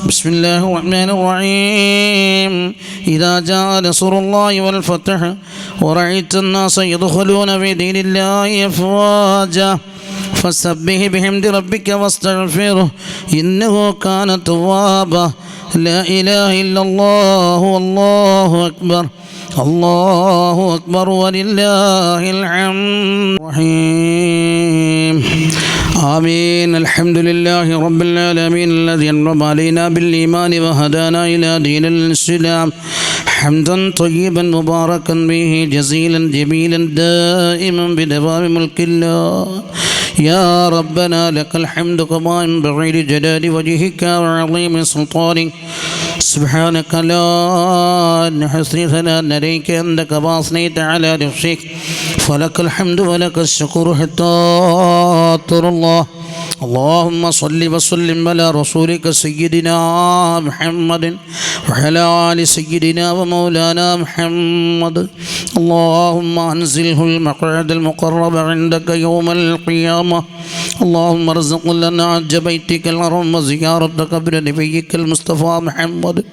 بسم الله الرحمن الرحيم إذا جاء نصر الله والفتح ورأيت الناس يدخلون في دين الله أفواجا فسبح بحمد ربك واستغفره إنه كان توابا لا إله إلا الله والله أكبر الله أكبر ولله الحمد الرحيم آمين. الحمد لله رب العالمين الذي أنعم علينا بالإيمان وهدانا إلى دين الإسلام حمدا طيبا مباركا به جزيلا جميلا دائما بدوام ملك الله. يا ربنا لك الحمد كما ينبغي لجلال وجهك وعظيم سلطانك. سبحانك لا نحصي ثناء عليك أنت كما أثنيت على نفسك فلك الحمد ولك الشكر حتى ترى الله. اللهم صل وسلم على رسولك سيدنا محمد وعلى آل سيدنا ومولانا محمد. اللهم أنزله المقعد المقرب عندك يوم القيامة. اللهم ارزق لنا حج بيتك الحرام وزيارة قبر نبيك المصطفى محمد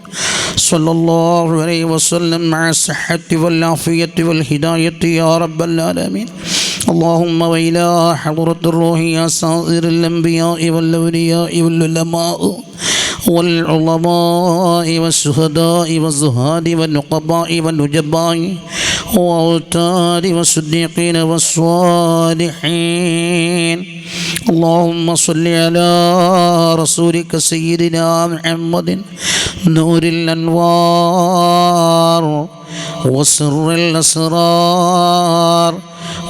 صلى الله عليه وسلم مع الصحة والعافية والهداية يا رب العالمين. اللهم وإلى حضرة الروح يا سائر الأنبياء والأولياء والعلماء والعلماء والشهداء والزهاد والنقباء والنجباء والأوتاد والصديقين والصالحين. اللهم صل على رسولك سيدنا محمد نور الأنوار وسر الأسرار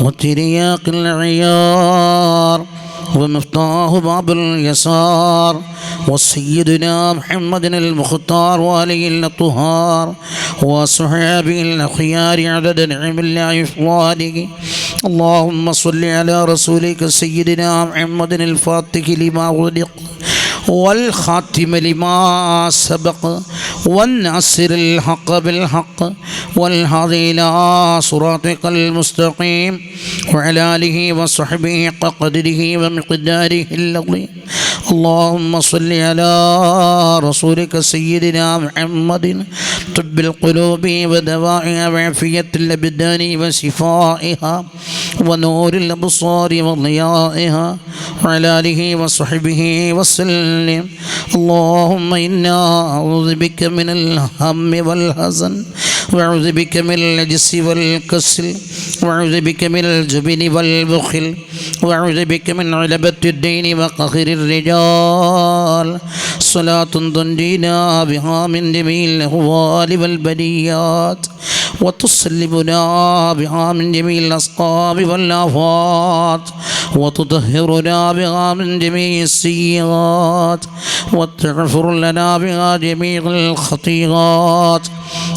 وترياق العيار ومفتاح باب اليسار وسيدنا محمد المختار وآله الأطهار وصحابه الأخيار عدد نعم الله إفواده. اللهم صل على رسولك سيدنا محمد الفاتح لما غلق والخاتم لما سبق والناصر الحق بالحق والهادي إلى صراطك المستقيم وعلى آله وصحبه قدره ومقداره العظيم. اللهم صل على رسولك سيدنا محمد طب القلوب ودوائها وعافية الأبدان وشفائها ونور الأبصار وضيائها وعلى آله وصحبه وسلم. اللهم إنا أعوذ بك من الهم والحزن وأعوذ بك من العجز والكسل وأعوذ بك من الجبن والبخل وأعوذ بك من غلبة الدين وقهر الرجال. صلاة تنجينا بها من جميع الأهوال والبليات وتسلمنا بها من جميع الأسقام والآفات وتطهرنا بها من جميع السيئات وتغفر لنا بها جميع الخطيئات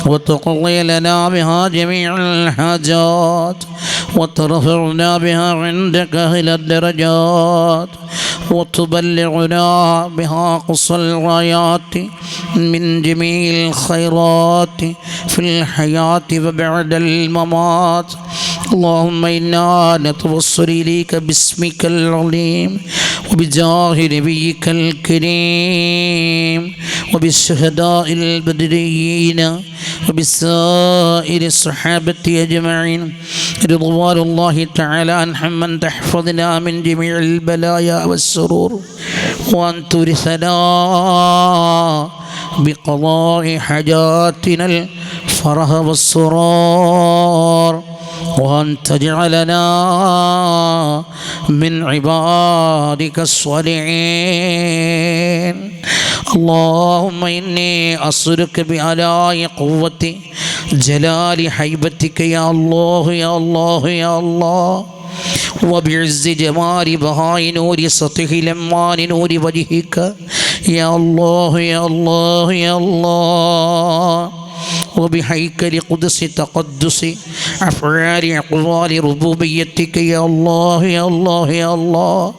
وتقضي لنا بها جميع الحاجات وترفعنا بها عندك إلى الدرجات وتبلغنا بها قصى الغايات من جميع الخيرات في الحياة وبعد الممات. اللهم إنا نتوسل إليك باسمك العظيم وبجاه نبيك الكريم وبالشهداء البدريين وبسائر الصحابة أجمعين رضوان الله تعالى عنهم من تحفظنا من جميع البلايا والسرور وأن ترثنا بقضاء حاجاتنا الفرح والسرور وأن تجعلنا من عبادك الصالحين. اللهم إني أسألك بآلاء قوة جلال هيبتك يا الله يا الله يا الله وبعز جمال بهاء نور سطح لمان نور وجهك يا الله يا الله يا الله وبهيكل قدس تقدس أفعال أقوال ربوبيتك يا الله يا الله يا الله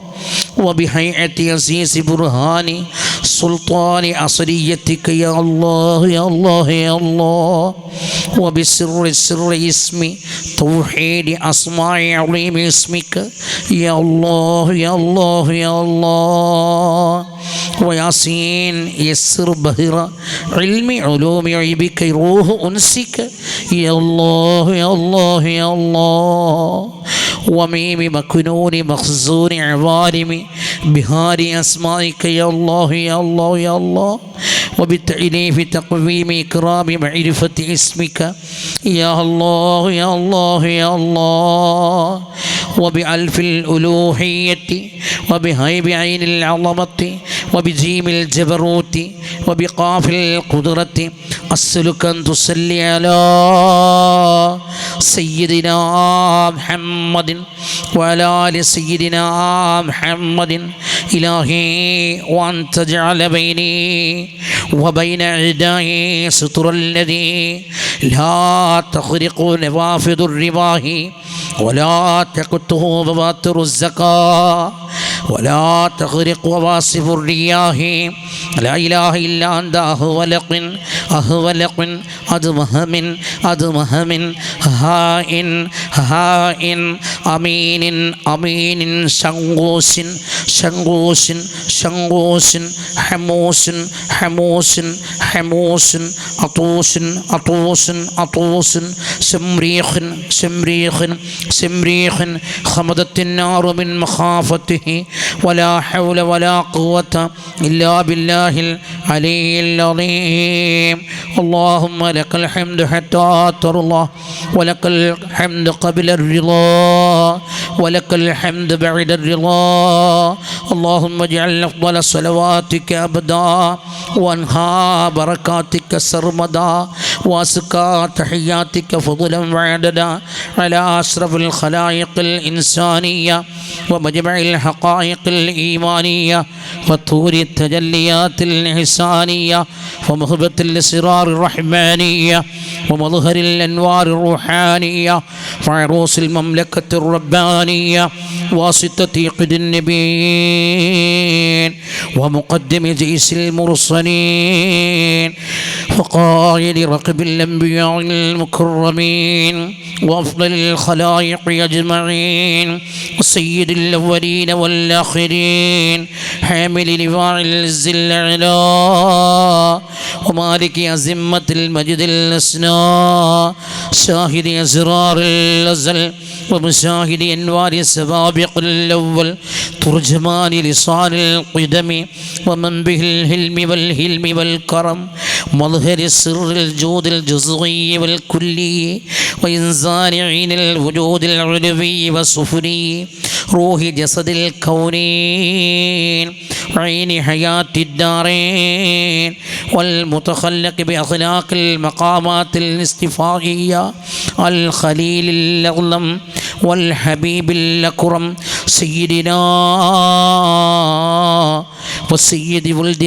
وبهيئة عزيز برهان سلطان عصريتك يا الله يا الله يا الله وبسر اسم توحيد أسماء عظيم اسمك يا الله يا الله يا الله وياسين يسر بهر علم علوم عيبك روح أنسك يا الله يا الله يا الله وميم مكنون مخزون عوالم بهار أسمائك يا الله يا الله يا الله وبالتعليف تقويم إكرام معرفة اسمك يا الله يا الله يا الله وبألف الألوهية وبهيب عين العظمة وبجيم الجبروت وبقاف القدرة أسألك أن تصلي على سيدنا محمد وعلى آل سيدنا محمد إلهي وأن تجعل بيني وبين أعدائي ستر الذي لا تخرق نوافذ الرباه ولا تقطه بواتر الزكاة ولا تغرق وواصف الرياح لا إله إلا أنت أهولق أدمهم هائن أمين شنغوس حموس عطوس سمريخ خمدت النار من مخافته ولا حول ولا قوة إلا بالله العلي العظيم اللهم لك الحمد حتى ترضى ولك الحمد قبل الرضا ولك الحمد بعد الرضا اللهم اجعل أفضل صلواتك أبدا وأنهى بركاتك سرمدا وأزكى تحياتك فضلا وعددا على أشرف الخلائق الإنسانية ومجمع الحقائق الإيمانية وطور التجليات الإحسانية ومهبة الأسرار الرحمانية ومظهر الأنوار الروحانية وعروس المملكة الربانية واسطة قد النبيين ومقدم جيش المرسلين وقائد رقب الأنبياء المكرمين وأفضل الخلائق أجمعين وسيد الأولين والآخرين حامل لواء العز الأعلى ومالك أزمة المجد الأسنى شاهد أسرار الأزل ومشاهد أنوار السابق الأول ترجمان لسان القدم ومن به الهلم والهلم والكرم مظهر السر الجود الجزئي والكلي وإنزال عين الوجود العلوي والسفلي روح جسد الكونين عين حياة الدارين والمتخلق بأخلاق المقامات الاستفائية الخليل الأعظم والحبيب الأكرم سيدنا وسيد ولد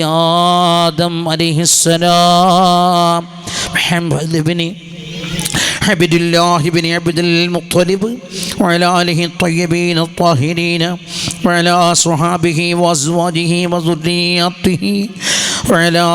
آدم عليه السلام محمد بن عبد الله بن عبد المطلب وعلى آله الطيبين الطاهرين وعلى صحابه وأزواجه وذرياته وعلى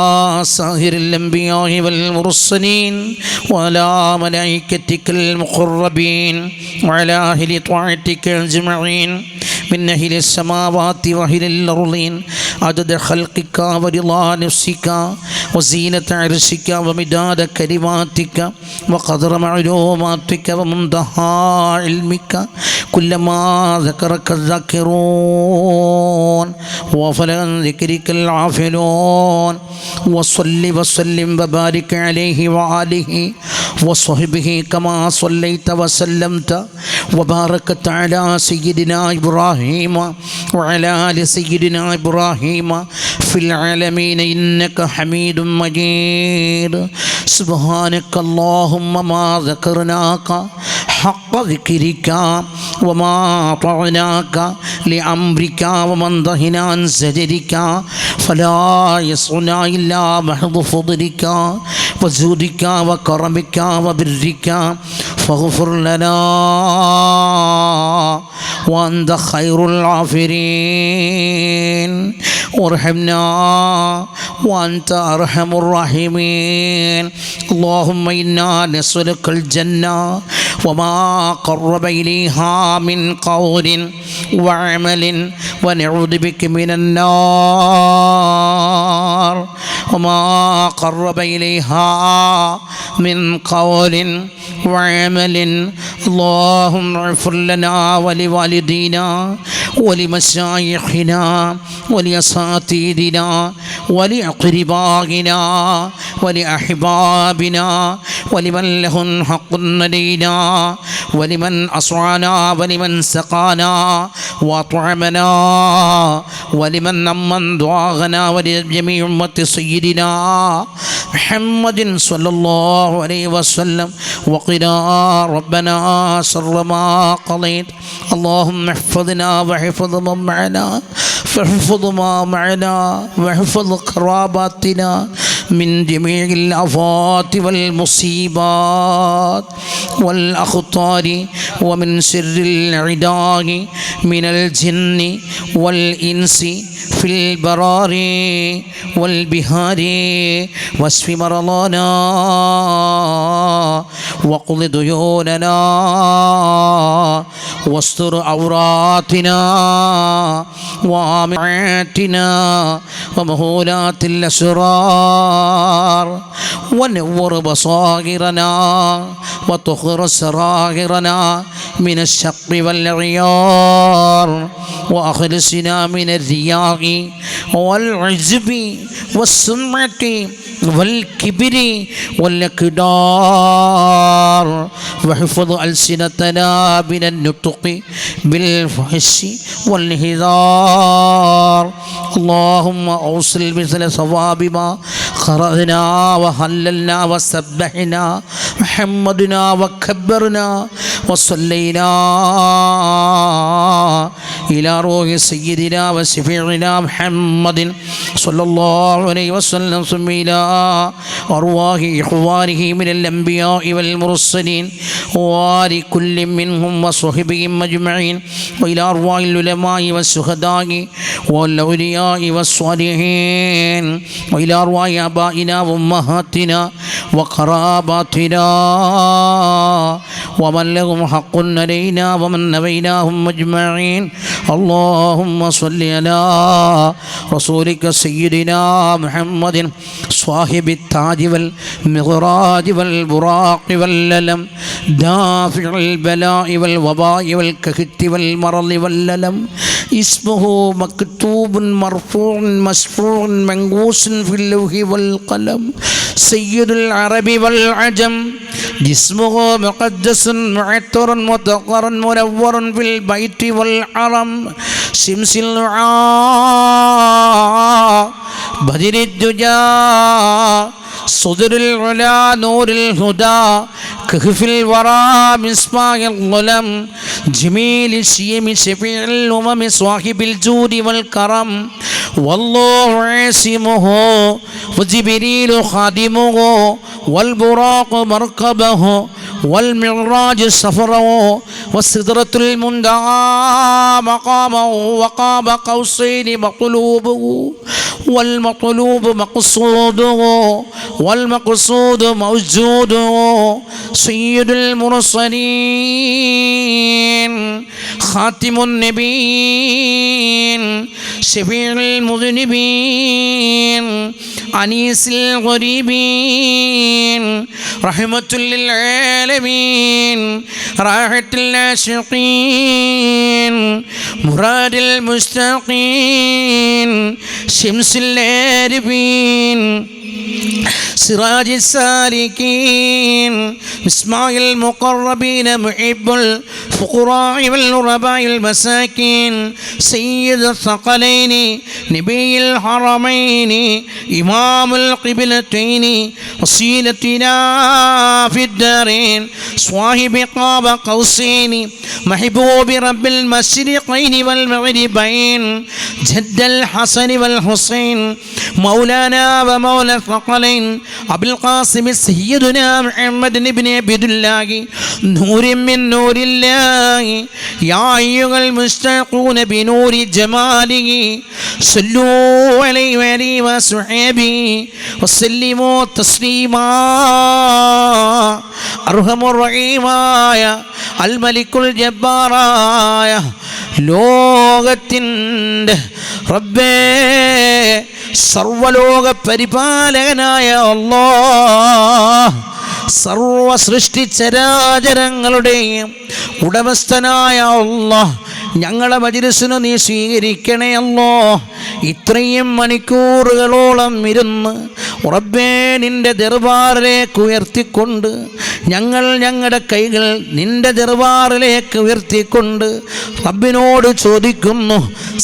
سائر الأنبياء والمرسلين وعلى ملائكتك المقربين وعلى أهل طاعتك أجمعين من أهل السماوات وأهل الأرضين عدد خلقك ورضا نفسك وزينة عرشك ومداد كلماتك وقدر معلوماتك ومنتهى علمك كلما ذكرك الذاكرون وغفل عن ذكرك الغافلون وصل وسلم وبارك عليه وآله وصحبه كما صليت وسلمت وباركت على سيدنا إبراهيم وعلى آل سيدنا إبراهيم في العالمين إنك حميد مجيد سبحانك اللهم ما ذكرناك حق ذكرك وما طعناك لأمرك ومن ضهنا عن زجرك فلا يصعنا إلا محض فضلك وجودك وكرمك وبرك فاغفر لنا وأنت خير الغافرين وارحمنا وأنت أرحم الراحمين اللهم إنا نسألك الجنة وما قرب إليها من قول وعمل ونعوذ بك من النار وما قرب إليها من قول وعمل اللهم اغفر لنا ولوالدينا ولمشايخنا ولأساتذتنا ولأقربائنا ولأحبابنا ولمن لهم حق علينا ولمن أصعنا ولمن سقانا وأطعمنا ولمن أمن دعاءنا ولجميع أمة سيدنا محمد صلى الله عليه وسلم وقنا ربنا شر ما قضيت اللهم احفظنا واحفظ من معنا فاحفظ ما معنا واحفظ قراباتنا من جميع الآفات والمصيبات والأخطار ومن شر الأعداء من الجن والإنس في البرار والبحار واشف مرضانا وقض ديوننا واستر عوراتنا وآمعاتنا ومهولات الأسرار ونور بصائرنا وطهر سرائرنا من الشق والعيار وأخلصنا من الرياء والعجب والسمعة والكبر والإقدار واحفظ ألسنتنا من النطق بالفحش والهزار اللهم أوصل مثل ثواب ما قرأنا وهللنا وسبحنا محمدنا وكبرنا وصلينا إلى روح سيدنا وشفيعنا محمد صلى الله عليه وسلم ثم إلى أرواح إخوانه من الأنبياء والمرسلين ولكل منهم وصحبهم أجمعين وإلى أرواح العلماء والشهداء والأولياء والصالحين وإلى أرواح آبائنا وأمهاتنا وقراباتنا ومن لهم حق علينا ومن نبيناهم أجمعين اللهم صل على رسولك سيدنا محمد صاحب التاج والمغراج والبراق والللم دافع البلاء والوباء والكهت والمرض والللم اسمه مكتوب مرفوع مسفوع منقوش في اللوح والقلم سيد العرب والعجم جسمه مقدس معطر مطهر منور في البيت والحرم شمس الوعاء بدر الدجى صدر العلا نور الهدى كهف الورى مصباح الظلم جميل الشيم شفيع الأمم صاحب الجود والكرم والله عاصمه وجبريل خادمه والبراق مركبه والمعراج سفره والسدرة المنتهى مقامه وقاب قوسين مطلوبه والمطلوب مقصوده والمقصود موجوده سيد المرسلين خاتم النبيين شفيع المذنبين أنيس الغريبين رحمة للعالمين راحة العاشقين مراد المشتاقين شمس العارفين سراج السالكين مصباح المقربين محب الفقراء والغرباء المساكين سيد الثقلين نبي الحرمين إمام القبلتين وسيلتنا في الدارين صاحب قاب قوسين محبوب رب المشرقين والمغربين جد الحسن والحسين مولانا ومولى الثقلين أبي القاسم سيدنا محمد بن عبد الله نور من نور الله يا أيها المشتاقون بنور جماله صلوا عليه وآله وصحبه وسلموا تسليما أرحم الرحيماയ അൽമലിക്കുൽ ജബ്ബാറായ ലോകത്തിൻ്റെ റബ്ബേ സർവലോക പരിപാലകനായ അല്ലാഹ് സർവ സൃഷ്ടി ചരാചരങ്ങളുടെയും ഉടമസ്ഥനായ അല്ലാഹ് ഞങ്ങളെ മജ്‌ലിസിനെ നീ സ്വീകരിക്കണേ അല്ലാഹ്. ഇത്രയും മണിക്കൂറുകളോളം ഇരുന്ന് റബ്ബേ നിൻ്റെ ദർബാറിലേക്ക് ഉയർത്തിക്കൊണ്ട് ഞങ്ങളുടെ കൈകൾ നിൻ്റെ ദർബാറിലേക്ക് ഉയർത്തിക്കൊണ്ട് റബ്ബിനോട് ചോദിക്കുന്നു,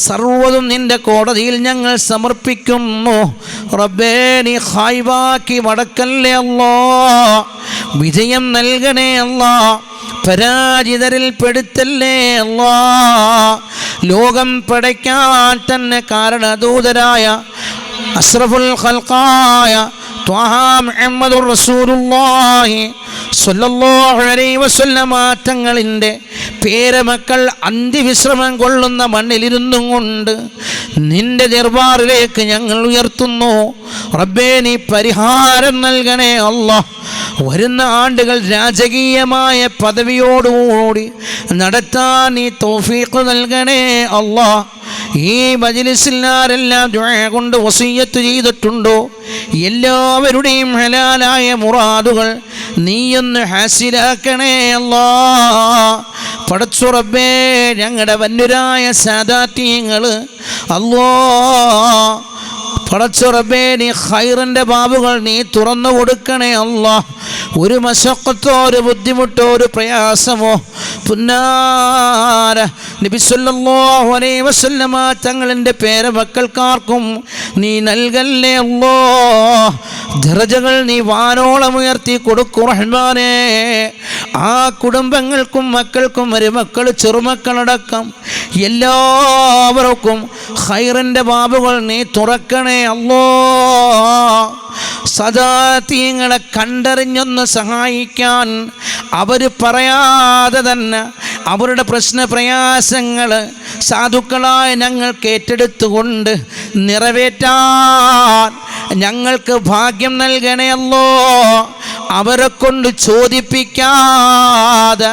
സർവ്വതും നിൻ്റെ കോടതിയിൽ ഞങ്ങൾ സമർപ്പിക്കുന്നു. റബ്ബേ നീ ഖായിബാക്കി മടക്കല്ലേ അല്ലാഹ്, വിജയം നൽകണേ അല്ലാഹ്, പരാജിതരിൽ പെടുത്തല്ലേ അല്ലാഹ്. ലോകം പടയ്ക്കാൻ തന്നെ കാരണദൂതരായ അഷ്റഫുൽ ഖൽഖായ ത്വാഹ മുഹമ്മദുർ റസൂലുള്ളാഹി സ്വല്ലല്ലാഹു അലൈഹി വസല്ലമ തങ്ങളിൻ്റെ പേരമക്കൾ അന്ത്യവിശ്രമം കൊള്ളുന്ന മണ്ണിലിരുന്നും കൊണ്ട് നിന്റെ ദർബാറിലേക്ക് ഞങ്ങൾ ഉയർത്തുന്നു. റബ്ബേ നീ പരിഹാരം നൽകണേ അല്ലാഹ്. വരുന്ന ആണ്ടുകൾ രാജകീയമായ പദവിയോടുകൂടി നടത്താൻ നീ തൗഫീഖ് നൽകണേ അല്ലാഹ്. ഈ മജ്‌ലിസിൽ ആരെല്ലാം ദുആ കൊണ്ട് വസിയ്യത്ത് ചെയ്തിട്ടുണ്ടോ എല്ലാവരുടെയും ഹലാലായ മുറാദുകൾ നീയൊന്ന് ഹാസിലാക്കണേ അല്ലാഹ്. പടച്ചു റബ്ബേ ഞങ്ങളുടെ വന്നുരായ സാദാത്യങ്ങൾ അല്ലാഹ്, പടച്ചു റബ്ബേ നീ ഖൈറിൻ്റെ ബാബുകൾ നീ തുറന്നു കൊടുക്കണേ അല്ലാഹ്. ഒരു മശഖത്തോ ഒരു ബുദ്ധിമുട്ടോ ഒരു പ്രയാസമോ പുന്നാര നബി സല്ലല്ലാഹു അലൈഹി വസല്ലമ തങ്ങളുടെ പേരമക്കൾക്കാർക്കും നീ നൽകല്ലേ അല്ലാഹ്. ദറജകൾ നീ വാനോളം ഉയർത്തി കൊടുക്കൂ റഹ്മാനേ. ആ കുടുംബങ്ങൾക്കും മക്കൾക്കും മരുമക്കൾ ചെറുമക്കളടക്കം എല്ലാവർക്കും ഖൈറിൻ്റെ ബാബുകൾ നീ തുറക്കണേ അല്ലാഹ്. സദാത്യങ്ങളെ കണ്ടറിഞ്ഞൊന്ന് സഹായിക്കാൻ അവർ പറയാതെ തന്നെ അവരുടെ പ്രശ്നപ്രയാസങ്ങൾ സാധുക്കളായ ഞങ്ങൾക്ക് ഏറ്റെടുത്തുകൊണ്ട് നിറവേറ്റാൻ ഞങ്ങൾക്ക് ഭാഗ്യം നൽകണേ അല്ലാഹ്. അവരെ കൊണ്ട് ചോദിപ്പിക്കാതെ,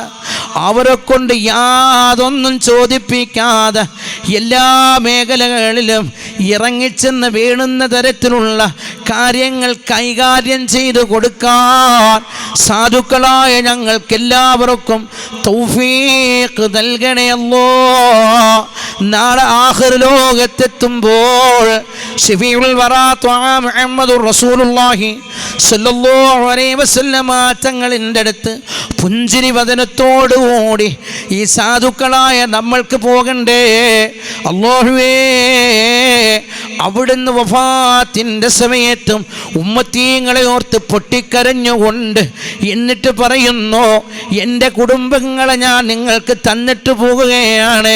അവരെ കൊണ്ട് യാതൊന്നും ചോദിപ്പിക്കാതെ എല്ലാ മേഖലകളിലും ഇറങ്ങിച്ചെന്ന് വീണുന്ന തരത്തിലുള്ള കാര്യങ്ങൾ കൈകാര്യം ചെയ്തു കൊടുക്കാൻ സാധുക്കളായ ഞങ്ങൾക്കെല്ലാവർക്കും തൗഫീഖ് നൽകണേ അല്ലാഹ്. നാളെ ആഖിർ ലോകത്തെത്തുമ്പോൾ ശഫീഉൽ വറാ ത്വാഹ മുഹമ്മദുർ റസൂലുള്ളാഹി സ്വല്ലല്ലാഹു അലൈഹി വസല്ലമ തങ്ങളുടെ അടുത്ത് പുഞ്ചിരി വദനത്തോടുകൂടി ഈ സാധുക്കളായ നമ്മൾക്ക് പോകണ്ടേ അല്ലാഹുവേ. അവിടുന്ന് വഫാത്തിൻ്റെ സമയത്തും ഉമ്മത്തീങ്ങളെ ഓർത്ത് പൊട്ടിക്കരഞ്ഞുകൊണ്ട് എന്നിട്ട് പറയുന്നു, എൻ്റെ കുടുംബങ്ങളെ ഞാൻ നിങ്ങൾക്ക് തന്നിട്ട് പോകുകയാണ്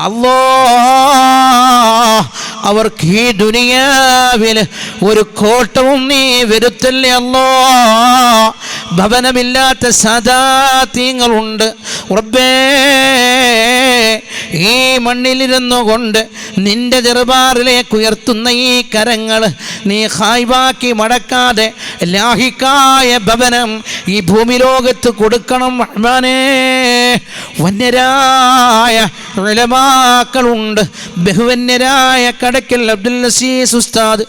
അല്ലാഹ്. അവർക്ക് ഈ ദുനിയാവിൽ ഒരു കോട്ടവും നീ വരുത്തല്ലേ അല്ലാഹ്. ഭവനമില്ലാത്ത സാദാത്യങ്ങളുണ്ട് റബ്ബേ. ഈ മണ്ണിലിരുന്നു കൊണ്ട് നിന്റെ ദർബാറിലേക്ക് ഉയർത്തുന്ന ഈ കരങ്ങൾ നീ ഖായിബാക്കി മടക്കാതെ ലാഹിക്കായ ഭവനം ഈ ഭൂമി ലോകത്ത് കൊടുക്കണം റഹ്മാനേ. വന്യരായ ഉലമാക്കളുണ്ട്, ബഹുവന്യരായ കടക്കൽ അബ്ദുൽ അസീസ് ഉസ്താദ്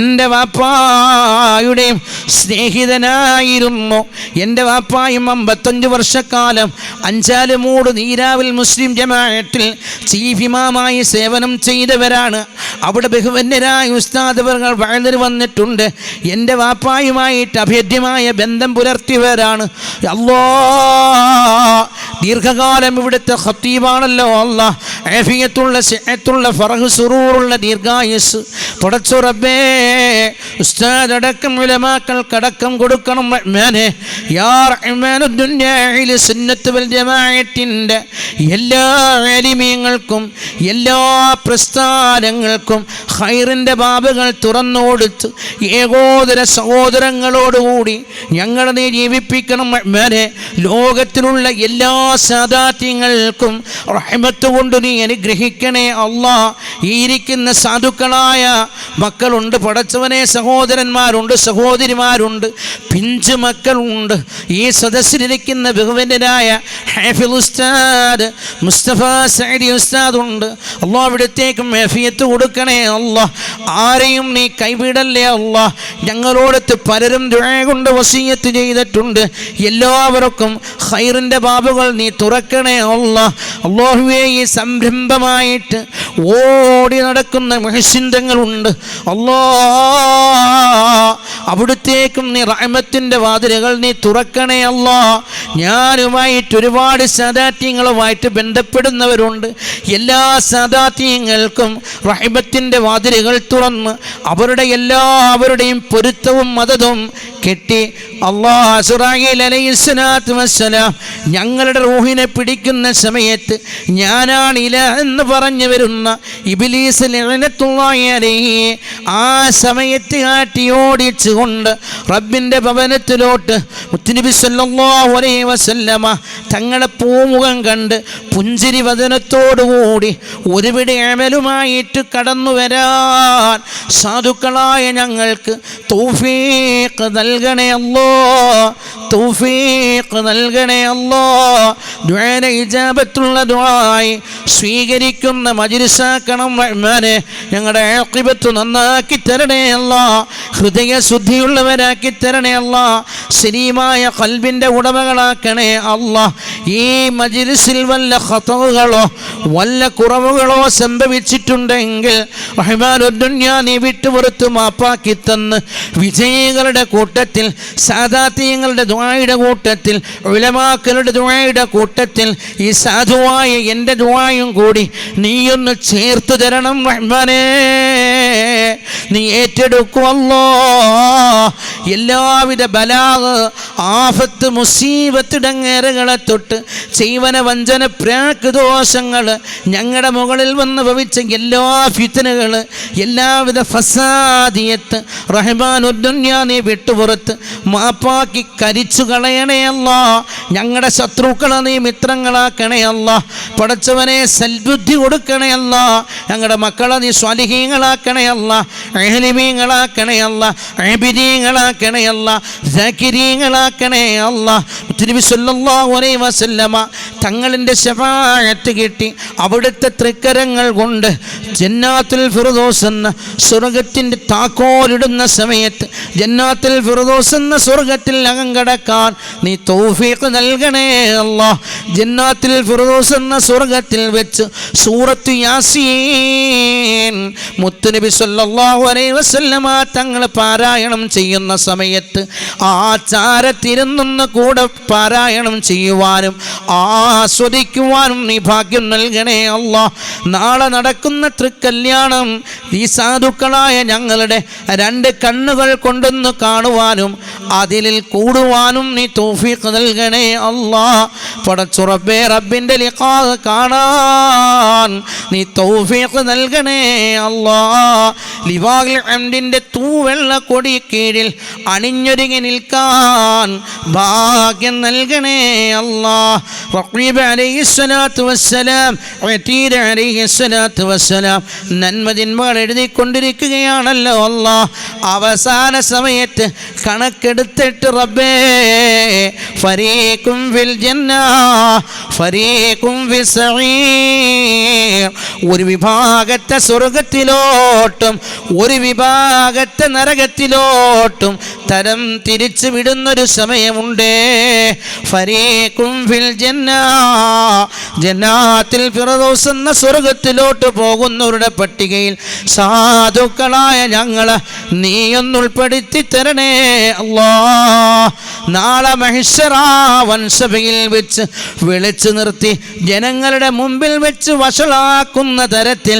എൻ്റെ വാപ്പായുടെയും സ്നേഹിതനായിരുന്നു. എൻ്റെ വാപ്പായും 55 വർഷക്കാലം അഞ്ചാലുമൂട് നീരാവിൽ മുസ്ലിം ജമാഅത്തിൽ ചീഫ് ഇമാമായി സേവനം ചെയ്തവരാണ്. അവിടെ ബഹുവന്യരായ ഉസ്താദ് അവർ വഅ്ദിന് വന്നിട്ടുണ്ട്. എൻ്റെ വാപ്പായുമായിട്ട് അഭേദ്യമായ ബന്ധം പുലർത്തിയവരാണ്. അല്ലാഹ് ദീർഘകാലം ഇവിടുത്തെ ഖത്തീബാണല്ലോ അല്ലാഹ്. ആഫിയത്തുള്ള സിഹത്തുള്ള ഫറഹ് സുറൂറുള്ള ദീർഘായുസ് പടച്ചു റബ്ബേ. ഉസ്താദ് അടക്കം ഉലമാക്കൾക്കടക്കം കൊടുക്കണം റഹ്മാനെ. യാ റഹ്മാനുദ് ദുനിയാഇൽ സുന്നത്ത് വൽ ജമാഅത്തിന്റെ എല്ലാ ആലിമീങ്ങൾക്കും എല്ലാ പ്രസ്ഥാനങ്ങൾക്കും ഖൈറിൻ്റെ ബാബുകൾ തുറന്നു കൊടുത്ത് ഏകോദര സഹോദരങ്ങളോടുകൂടി ഞങ്ങളെ നീ ജീവിപ്പിക്കണം റഹ്മാനെ. ലോകത്തിലുള്ള എല്ലാ സാദാത്യങ്ങൾക്കും റഹ്മത്ത് കൊണ്ട് നീ അനുഗ്രഹിക്കണേ അല്ലാഹ്. ഈ ഇരിക്കുന്ന സാധുക്കളായ മക്കളുണ്ട് പടച്ചവനെ, സഹോദരന്മാരുണ്ട്, സഹോദരിമാരുണ്ട്, പിഞ്ചു മക്കളുണ്ട്. ഈ സദസ്സിലിരിക്കുന്ന ബഹുമാന്യനായ ഹാഫിദ് ഉസ്താദ് മുസ്തഫ സഅദി ഉസ്താദുണ്ട്. അല്ലാഹ് അവിടത്തേക്കും ആഫിയത്ത് കൊടുക്കണേ അല്ലാഹ്. ആരെയും നീ കൈവിടല്ലേ അല്ലാഹ്. ഞങ്ങളോടത്ത് പലരും ദുആ കൊണ്ട് വസിയത്ത് ചെയ്തിട്ടുണ്ട്. എല്ലാവർക്കും ഖൈറിൻ്റെ ബാബുകൾ നീ തുറക്കണേ അല്ലാഹ്. അല്ലാഹുവേ, ഈ സംരംഭമായിട്ട് ഓടി നടക്കുന്ന മുഹ്സിൻകളുണ്ട് അല്ലാഹ്. അവിടുത്തേക്കും നീ റഹ്മത്തിൻ്റെ വാതിലുകൾ നീ തുറക്കണേ അല്ലാഹ്. ഞാനുമായിട്ട് ഒരുപാട് സാദാത്യങ്ങളുമായിട്ട് ബന്ധപ്പെടുന്നവരുണ്ട്. എല്ലാ സാദാത്യങ്ങൾക്കും റഹ്മത്തിൻ്റെ വാതിലുകൾ തുറന്ന് അവരുടെ എല്ലാവരുടെയും പൊരുത്തവും മദതും കെട്ടി അല്ലാഹ് അസ്റായീൽ അലൈഹിസ്സലാത്തു വസ്സലാം ഞങ്ങളുടെ റൂഹിനെ പിടിക്കുന്ന സമയത്ത് ഞാനാണ് ഇലാഹ് എന്ന് പറഞ്ഞു വരുന്ന ഇബ്ലീസ് ലഅനത്തുല്ലാഹി അലൈഹി ആ സമയത്ത് ആട്ടിയോടിച്ചുകൊണ്ട് റബ്ബിൻ്റെ ഭവനത്തിലോട്ട് മുത്തുനബി സല്ലല്ലാഹു അലൈഹി വസല്ലമ തങ്ങളെ പൂമുഖം കണ്ട് പുഞ്ചിരി വദനത്തോടുകൂടി ഒരുപിടി അമലുമായിട്ട് കടന്നു വരാൻ സാധുക്കളായ ഞങ്ങൾക്ക് തൗഫീഖ് നൽകണേ അല്ലാഹ്. തൗഫീഖ് നൽകണേ അല്ലാഹ്. ദുആന ഇജാബത്തുള്ള ദുആയി സ്വീകരിക്കുന്ന മജ്ലിസാക്കണം റഹ്മാനെ. ഞങ്ങളുടെ ആഖിബത്ത് നന്നാക്കി തരണേ അല്ലാഹ്. ഹൃദയശുദ്ധിയുള്ളവരാക്കി തരണേ അല്ലാഹ്. സലീമായ ഖൽബിൻ്റെ ഉടമകളാക്കണേ അല്ലാഹ്. ഈ മജ്ലിസിൽ വല്ല ഖതഉകളോ വല്ല കുറവുകളോ സംഭവിച്ചിട്ടുണ്ടെങ്കിൽ റഹ്മാനുദ് ദുനിയാ നീ വിട്ടുപുറത്ത് മാപ്പാക്കി തന്ന് വിജയികളുടെ കൂട്ടത്തിൽ, സാദാത്യങ്ങളുടെ ദുആയുടെ കൂട്ടത്തിൽ, ഉലമാക്കളുടെ ദുആയുടെ കൂട്ടത്തിൽ ഈ സാധുവായ എൻ്റെ ദുആയും കൂടി നീയൊന്ന് ചേർത്ത് തരണം റഹ്മാനേ. നീ ഏറ്റെടുക്കുമല്ലോ. എല്ലാവിധ ബലാഗ്, ആഫത്ത്, മുസീബത്ത്, ഇടങ്ങേറുകളെ തൊട്ട് ചെയ്വന, വഞ്ചന, പ്രാക് ദോഷങ്ങൾ, ഞങ്ങളുടെ മുകളിൽ വന്ന് ഭവിച്ച എല്ലാ ഫിത്നകൾ, എല്ലാവിധ ഫസാദിയത്ത് റഹ്മാനുദ് ദുനിയാ നീ വിട്ടുപുറത്ത് മാപ്പാക്കി കരിച്ചു കളയണേ അല്ലാഹ്. ഞങ്ങളുടെ ശത്രുക്കളെ നീ മിത്രങ്ങളാക്കണേ അല്ലാഹ്. പടച്ചവനെ സൽബുദ്ധി കൊടുക്കണേ അല്ലാഹ്. ഞങ്ങളുടെ മക്കളെ നീ സ്വാലിഹീങ്ങളാക്കണേ അല്ലാഹ്. അഹ്ലിമീങ്ങളാക്കണേ അല്ലാഹ്. ആബിദീങ്ങളാക്കണേ അല്ലാഹ്. സാകിരീങ്ങളാക്കണേ അല്ലാഹ്. മുത്തുനബി സല്ലല്ലാഹു അലൈഹി വസല്ലമ തങ്ങളിൻ്റെ ശഫാഅത്ത് കിട്ടി അവിടുത്തെ തൃക്കരങ്ങൾ കൊണ്ട് ജന്നാത്തുൽ ഫിർദൗസ് എന്ന സ്വർഗത്തിൻ്റെ താക്കോലിടുന്ന സമയത്ത് ജന്നാത്തുൽ ഫിർദൗസ് എന്ന സ്വർഗത്തിൽ അകം കടക്കാൻ നീ തൗഫീഖ് നൽകണേ അല്ലാഹ്. ജന്നാത്തുൽ ഫിർദൗസ് എന്ന സ്വർഗത്തിൽ വെച്ച് സൂറത്ത് യാസീൻ മുത്തുനബി സല്ലല്ലാഹു അലൈഹി വസല്ലമ തങ്ങൾ പാരായണം ചെയ്യുന്ന സമയത്ത് ആ ചാരത്തിരുന്ന് കൂടെ പാരായണം ചെയ്യുവാനും ആസ്വദിക്കുവാനും നീ ഭാഗ്യം നൽകണേ അല്ലാഹ്. നാളെ നടക്കുന്ന തൃക്കല്യാണം ഈ സാധുക്കളായ ഞങ്ങളുടെ രണ്ട് കണ്ണുകൾ കൊണ്ടൊന്ന് കാണുവാനും അതിൽ കൂടുവാനും നീ തൗഫീഖ് നൽകണേ അല്ലാഹ്. പടച്ചു റബ്ബേ, റബ്ബിൻ്റെ ലിഖാഹ് കാണാൻ നീ തൗഫീഖ് നൽകണേ അല്ലാഹ്. ലിവാഉൽ ഹംദിൻ്റെ തൂവെള്ള കൊടി കീഴിൽ അണിഞ്ഞൊരുങ്ങി നിൽക്കാൻ ഭാഗ്യം നൽകണേ അല്ലാഹ്. റഖീബ് അലൈഹിസ്സലാത്തു വസ്സലാം, അതീദ് അലൈഹിസ്സലാത്തു വസ്സലാം നന്മതിന്മകൾ എഴുതിക്കൊണ്ടിരിക്കുകയാണല്ലോ അല്ലാഹ്. അവസാന സമയത്ത് കണക്കെടുത്തിട്ട് റബ്ബേ, ഫരീഖും ഫിൽ ജന്ന ഫരീഖും ഫിസ് സഈർ, ഒരു വിഭാഗത്തെ സ്വർഗത്തിലോട്ടും ഒരു വിഭാഗത്തെ നരകത്തിലോട്ടും തരം തിരിച്ചു വിടുന്നൊരു സമയമുണ്ട്. ഫരീഖും ഫിൽ ജന്ന, ജന്നാത്തുൽ ഫിർദൗസ് എന്ന സ്വർഗത്തിലോട്ട് പോകുന്നവരുടെ പട്ടികയിൽ സാധുക്കളായ ഞങ്ങളെ നീയൊന്നുൾപ്പെടുത്തി തരണേ അല്ലാഹ്. നാളെ മഹ്ശറാ വൻസഭയിൽ വെച്ച് വിളിച്ചു നിർത്തി ജനങ്ങളുടെ മുമ്പിൽ വെച്ച് വഷളാക്കുന്ന തരത്തിൽ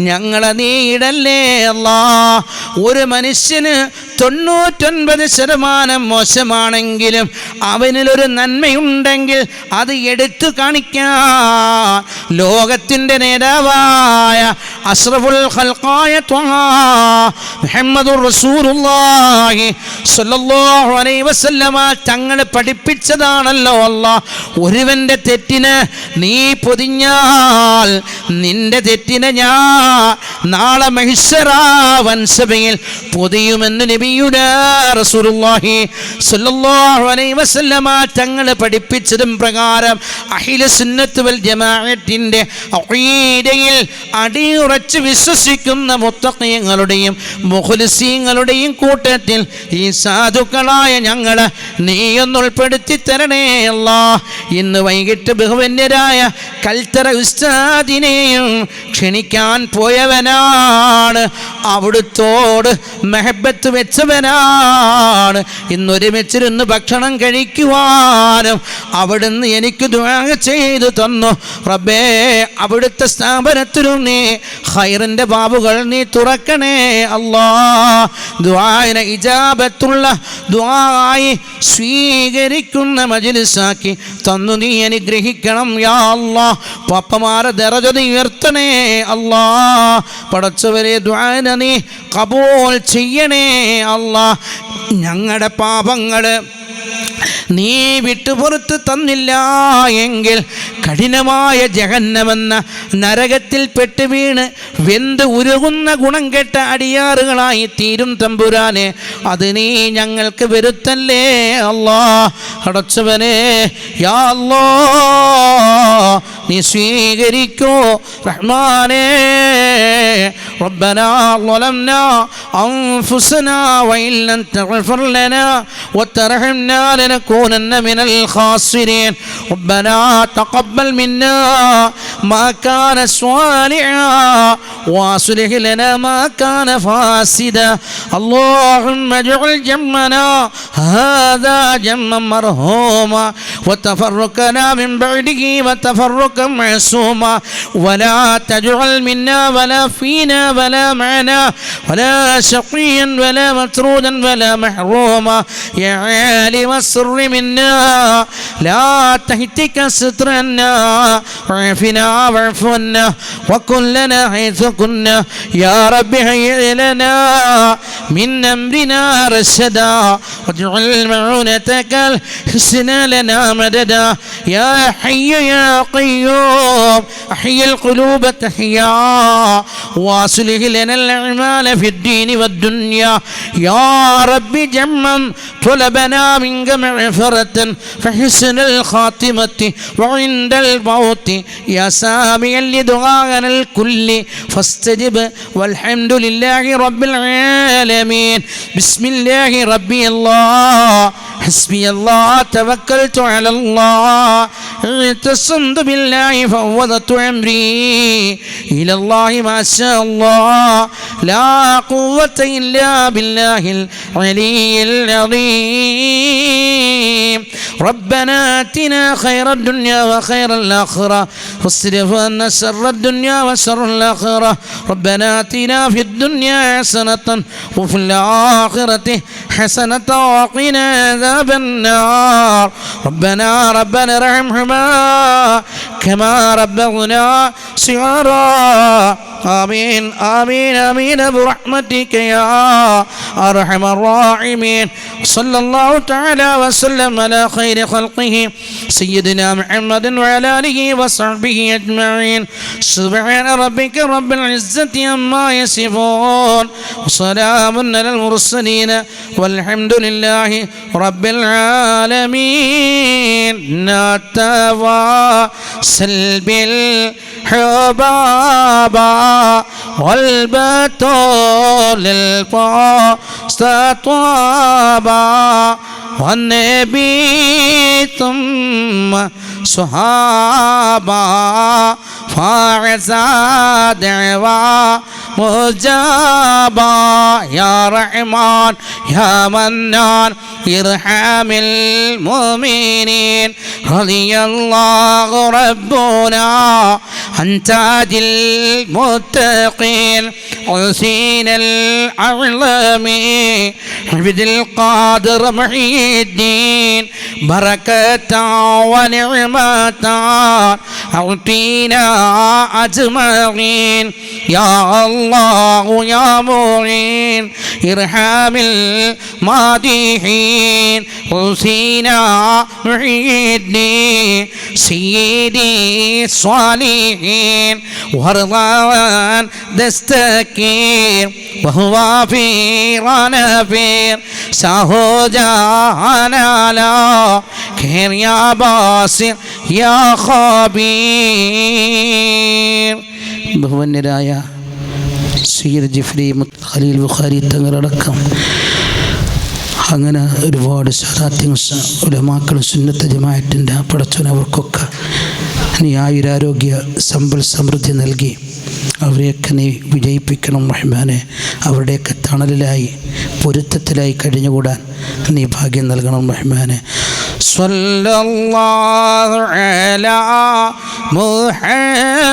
ഞങ്ങളെ നീ ഇടല്ലേ അല്ലാഹ്. ഒരു മനുഷ്യന് 99% മോശമാണെങ്കിലും അവനിലൊരു നന്മയുണ്ടെങ്കിൽ അത് എടുത്തു കാണിക്കാൻ ലോകത്തിൻ്റെ നേതാവായ അഷ്റഫുൽ ഖൽഖായ ത്വഹ മുഹമ്മദുർ റസൂലുള്ളാഹി സ്വല്ലല്ലാഹു അലൈഹി വസല്ലമ തങ്ങൾ പഠിപ്പിച്ചതാണല്ലോ അല്ലാഹ്. ഒരുവന്റെ തെറ്റിന് നീ പൊതിഞ്ഞാൽ നിന്റെ തെറ്റിന് ഞാൻ നാളെ മഹ്ശറാവൻ സഭയിൽ പൊതിയുമെന്ന് നബിയുനാ റസൂലുള്ളാഹി സ്വല്ലല്ലാഹു അലൈഹി വസല്ലമ തങ്ങൾ പഠിപ്പിച്ചതും പ്രകാരം അഹ്ലു സുന്നത്ത് വൽ ജമാഅത്തിന്റെ അഖീദയിൽ അടിയുറച്ച് വിശ്വസിക്കുന്ന മുത്തഖീങ്ങളുടെയും മുഖ്ലിസീങ്ങളുടെയും കൂട്ടത്തിൽ ഈ സാധുക്കളായ ഞങ്ങൾ നീയൊന്ന് ഉൾപ്പെടുത്തി തരണേ അല്ലാഹ്. ഇന്ന് വൈകിട്ട് ബഹുവന്യരായ കൽത്തറ ഉസ്താദിനെയും ക്ഷണിക്കാൻ പോയവനാണ്, അവിടുത്തോട് മെഹബത്ത് വെച്ചവനാണ്. ഇന്നൊരുമിച്ചിരുന്ന് ഭക്ഷണം കഴിക്കുവാനും അവിടുന്ന് എനിക്ക് ദുആ ചെയ്തു തന്നു. റബ്ബേ, അവിടുത്തെ സ്ഥാപനത്തിലും നീ ഖൈറിൻ്റെ ബാബുകൾ നീ തുറക്കണേ അല്ലാഹ്. ദുആഇന് ഇജാബത്തുള്ള ദുആയി സ്വീകരിക്കുന്ന മജ്ലിസാക്കി തന്നു നീ അനുഗ്രഹിക്കണം യാ അല്ലാഹ്. പപ്പമാരെ ദറജ ഉയർത്തണേ അല്ലാഹ്. പടച്ചവരെ ദുആഇനെ നീ ഖബൂൽ ചെയ്യണേ അല്ലാഹ്. ഞങ്ങളുടെ പാപങ്ങൾ നീ വിട്ടുപുറത്ത് തന്നില്ല എങ്കിൽ കഠിനമായ ജഹന്നമെന്ന നരകത്തിൽ പെട്ട് വീണ് വെന്ത് ഉരുകുന്ന ഗുണം കെട്ട അടിയാറുകളായി തീരും തമ്പുരാനെ. അത് നീ ഞങ്ങൾക്ക് വരുത്തല്ലേ അല്ലാഹ്. അടച്ചവനെ യാ അല്ലാഹ്, നീ സ്വീകരിക്കൂ റഹ്മാനേ. ربنا ظلمنا أنفسنا وإن لم تغفر لنا وترحمنا لنكونن من الخاسرين. ربنا تقبل منا ما كان صالحا واصلح لنا ما كان فاسدا. اللهم اجعل جمعنا هذا جمعا مرحوما وتفرقنا من بعده وتفرقا معصوما ولا تجعل منا ولا فينا ولا معنا ولا شقيا ولا مطرودا ولا محروما. يا عالم السر منا لا تهتك سترنا وعافنا واعف عنا وكن لنا حيث كنا. يا رب هيئ لنا من أمرنا رشدا واجعل معونتك الحسنى لنا مددا. يا حي يا قيوم أحيي القلوب تحيا واصلح لنا الأعمال في الدين والدنيا. يا رب جمم طلبنا منك مغفرة فحسن الخاتمة وعند الموت. يا سامعا لدعاءنا الكل فاستجب والحمد لله رب العالمين. بسم الله ربي الله حسبي الله توكلت على الله اعتصمت بالله فوضت أمري إلى الله ما شاء الله لا قوة إلا بالله العلي العظيم. ربنا آتنا خير الدنيا وخير الآخرة واصرف عنا شر الدنيا وشر الآخرة. ربنا آتنا في الدنيا حسنة وفي الآخرة حسنة وقنا عذاب النار. ربنا ارحمهما كما ربونا صغارا. آمين آمين آمين برحمتك يا أرحم الراحمين. صلى الله تعالى وسلم على خير خلقه سيدنا محمد وعلى آله وصحبه أجمعين. سبحان ربك رب العزة عما يصفون وسلام على المرسلين والحمد لله رب العالمين. نتواصل بالحبابا والبتول الفاستطابا والنبي ثم صحابا فاعزا دعوى مجابا. يا رحمن يا منان ارحم المؤمنين. رضي الله ربنا عن تاج المتقين حسين الأعلام عبد القادر محي الدين بركة ونعمة أعطينا أجمعين يا الله يا معين ارحم المادحين حسين محي الدين سيدي الصالحين وارضا دستكير وهو في رنفير سهو جانا لا كير يا باسر يا خبير ബഹുവന്യരായ സയ്യിദ് ജിഫ്രി ഖലീൽ ബുഖാരി തങ്ങളടക്കം അങ്ങനെ ഒരുപാട് സാദാത്യങ്ങൾ ഉലമാക്കളും സുന്നത്ത് ജമാഅത്തിൻ്റെ പടച്ചവൻ അവർക്കൊക്കെ നീ ആയുരാരോഗ്യ സമ്പൽ സമൃദ്ധി നൽകി അവരെയൊക്കെ നീ വിജയിപ്പിക്കണം റഹ്മാനെ. അവരുടെയൊക്കെ തണലിലായി പൊരുത്തത്തിലായി കഴിഞ്ഞുകൂടാൻ നീ ഭാഗ്യം നൽകണം റഹ്മാനെ. സ്വല്ലല്ലാഹു അലാ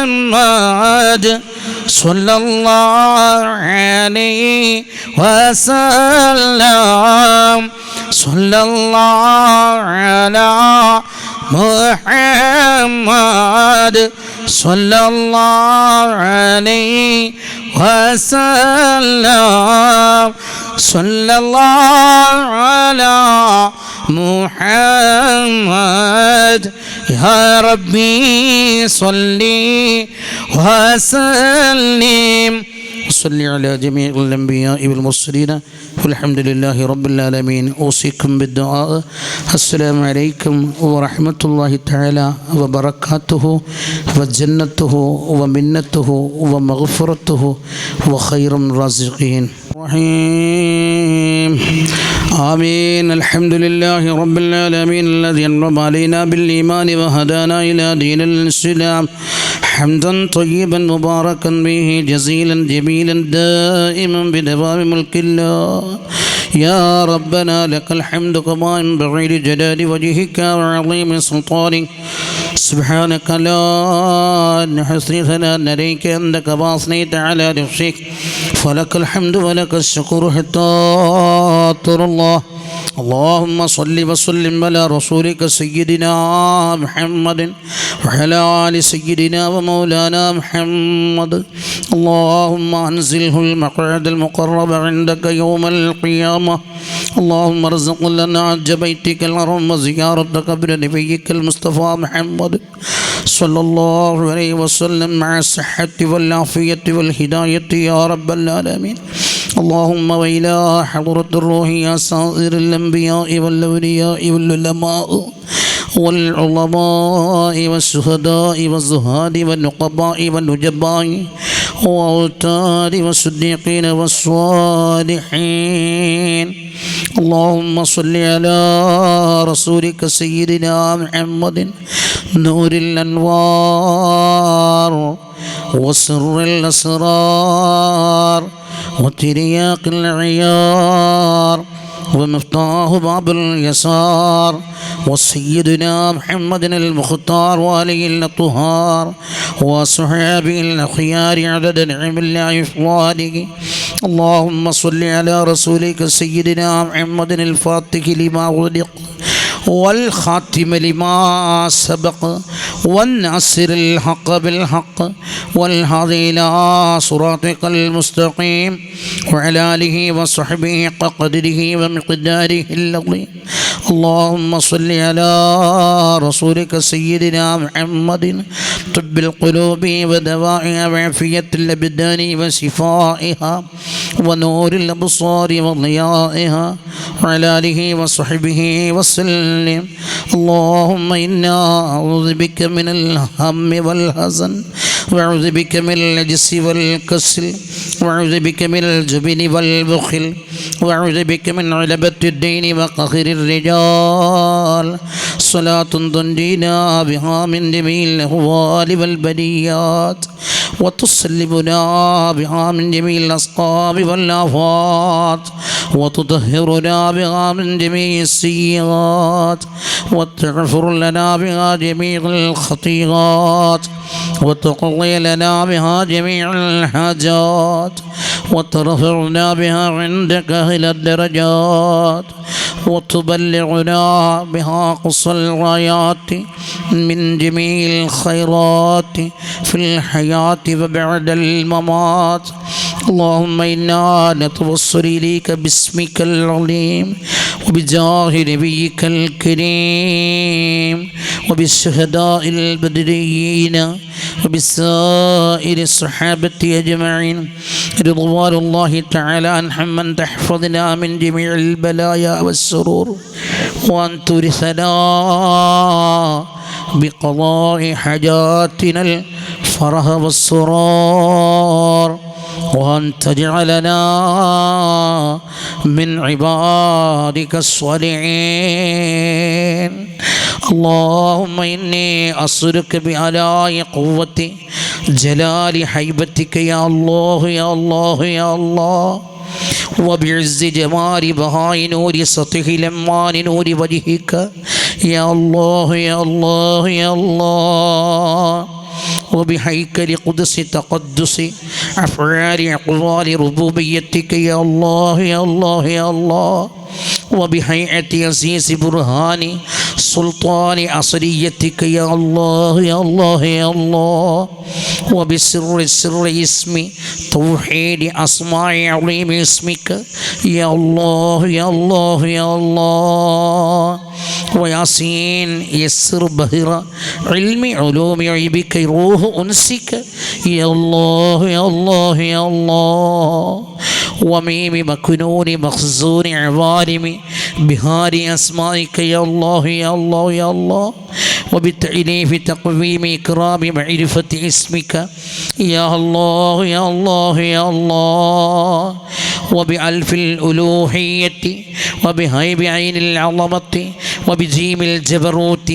മുഹമ്മദ് സ്വല്ലല്ലാഹു അലൈഹി വസല്ലം സ്വല്ലല്ലാഹു അലാ മുഹമ്മദ് സ്വല്ലല്ലാഹു അലൈഹി വസല്ലം സ്വല്ലല്ലാഹു അലാ മുഹമ്മദ് യാ റബ്ബി സ്വല്ലി വസല്ലിം وصلي على جميع الأنبياء والمرسلين والحمد لله رب العالمين. أوصيكم بالدعاء. السلام عليكم ورحمة الله تعالى وبركاته وجنته ومنته ومغفرته وخير الرازقين الرحيم آمين. الحمد لله رب العالمين الذي أنعم علينا بالإيمان وهدانا إلى دين الإسلام حمدا طيبا مباركا به جزيلا جميلا دائما بدوام ملك الله. يا ربنا لك الحمد كما ينبغي لجلال وجهك وعظيم سلطانك. سبحانك لا نحصي ثناء عليك أنت كما أثنيت على نفسك فلك الحمد ولك الشكر حتى ترى الله. اللهم صل وسلم على رسولك سيدنا محمد وعلى آل سيدنا ومولانا محمد. اللهم أنزله المقعد المقرب عندك يوم القيامة. اللهم ارزق لنا حج بيتك الحرام وزيارة قبر نبيك المصطفى محمد صلى الله عليه وسلم مع الصحة والعافية والهداية يا رب العالمين. اللهم وإلى حضرة الروح يا سائر الأنبياء والأولياء والعلماء والعظماء والشهداء والزهاد والنقباء والنجباء والأوتاد والصديقين والصالحين. اللهم صل على رسولك سيدنا محمد نور الأنوار وسر الأسرار وترياق العيار ومفتاح باب اليسار وسيدنا محمد المختار وآله الأطهار وصحابه الأخيار عدد نعم الله إفضاله. اللهم صل على رسولك سيدنا محمد الفاتح لما غلق والخاتم لما سبق والناصر الحق بالحق والهادي إلى صراطك المستقيم وعلى آله وصحبه قدره ومقداره العظيم. اللهم صل على رسولك سيدنا محمد طب القلوب ودوائها وعافية الأبدان وشفائها ونور الأبصار وضيائها وعلى آله وصحبه وسلم. اللهم إنا أعوذ بك من الهم والحزن وأعوذ بك من العجز والكسل وأعوذ بك من الجبن والبخل وأعوذ بك من غلبة الدين وقهر الرجال. صلاة تنجينا بها من جميع الأهوال والبليات وتسلمنا بها من جميع الأسقام والآفات وتطهرنا بها من جميع السيئات وتغفر لنا بها جميع الخطيئات وتقضي لنا بها جميع الحاجات وترفعنا بها عندك إلى الدرجات وتبلغنا بها قصى الغايات من جميع الخيرات في الحياة وبعد الممات. اللهم إنا نتوسل إليك باسمك العظيم وبجاه نبيك الكريم وبالشهداء البدريين وبسائر الصحابة أجمعين رضوان الله تعالى عنهم من تحفظنا من جميع البلايا والسرور وأن ترثنا بقضاء حاجاتنا الفرح والسرور وأن تجعلنا من عبادك الصالحين. اللهم إني أسألك بآلاء قوة جلال هيبتك يا الله يا الله يا الله وبعز جمال بهاء نور سطح لمان نور وجهك يا الله يا الله يا الله وبهيكل قدس تقدس أفعال أقوال ربوبيتك يا الله يا الله يا الله وبهيئة عزيز برهان سلطان أصليتك يا الله يا الله يا الله وبسر سر اسم توحيد أسماء عظيم اسمك يا الله يا الله يا الله وياسين يسر بهر علم علوم عيبك روح أنسك يا الله يا الله يا الله وميم مكنون مخزون عوالم بهار أسمائك يا الله يا الله يا الله وبالتعليف تقويم إكرام معرفة اسمك يا الله يا الله يا الله وبألف الألوهية وبهيب عين العظمة وبجيم الجبروت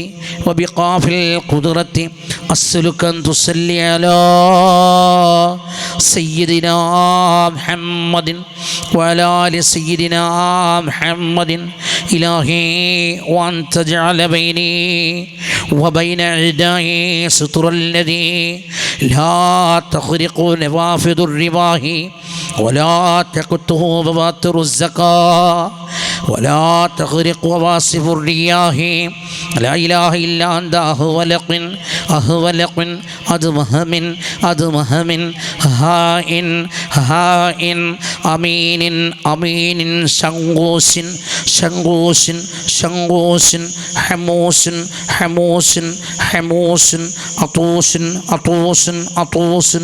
وبقاف القدرة أسألك أن تصلي على سيدنا محمد وعلى آل سيدنا محمد إلهي وأن تجعل بيني وبين أعدائي ستر الذي لا تخرق نوافذ الرباه ولا تقطه بواتر الزكاة ولا تغرق وواصف الرياح لا إله إلا أنت أهولق أدمهم هائن أمين أمين شنغوس حموس عطوس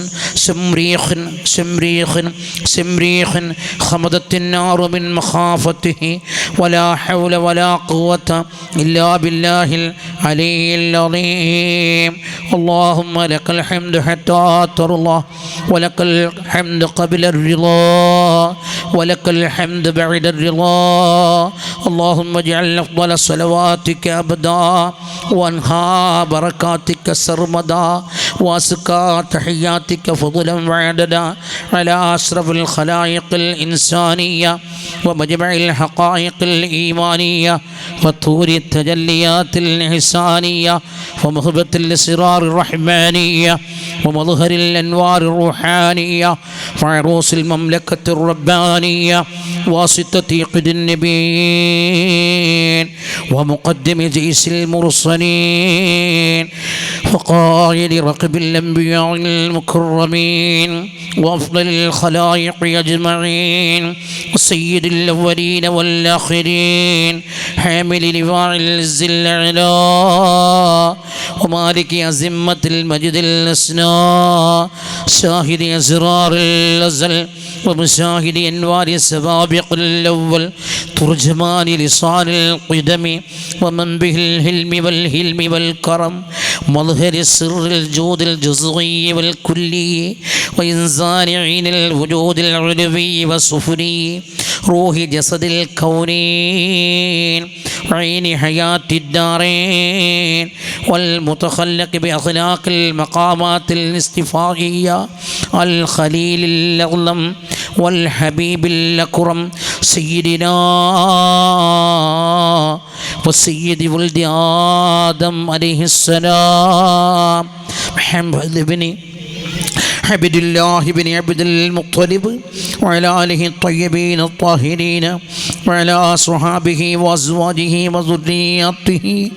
سمريخ خمدت النار من مخافته ولا حول ولا قوة إلا بالله العلي العظيم. اللهم لك الحمد حتى ترضى ولك الحمد قبل الرضا ولك الحمد بعد الرضا. اللهم اجعل أفضل صلواتك أبدا وأنهى بركاتك سرمدا وأزكى تحياتك فضلا وعددا على أشرف الخلائق الإنسانية ومجمع الحقائق الإيمانية وطور التجليات الإحسانية ومهبة الأسرار الرحمانية ومظهر الأنوار الروحانية وعروس المملكة الربانية واسطة قد النبيين ومقدم جيش المرسلين وقائد رقب الأنبياء المكرمين وأفضل الخلائق أجمعين وسيد الأولين والآخرين حامل لواء العز الأعلى ومالك أزمة المجد الأسنى شاهد أسرار الأزل ومشاهد أنوار السابق الأول ترجمان لسان القدم ومن به الهلم والهلم والكرم مظهر السر الجود الجزئي والكلي وإنزال عين الوجود العلوي والسفلي روح جسد الكونين عين حياة الدارين والمتخلق بأخلاق المقامات الاستفاقية الخليل الأعظم والحبيب الأكرم سيدنا وسيد ولد آدم عليه السلام محمد بن عبد الله بن عبد المطلب وعلى آله الطيبين الطاهرين وعلى أصحابه وأزواجه وذرياته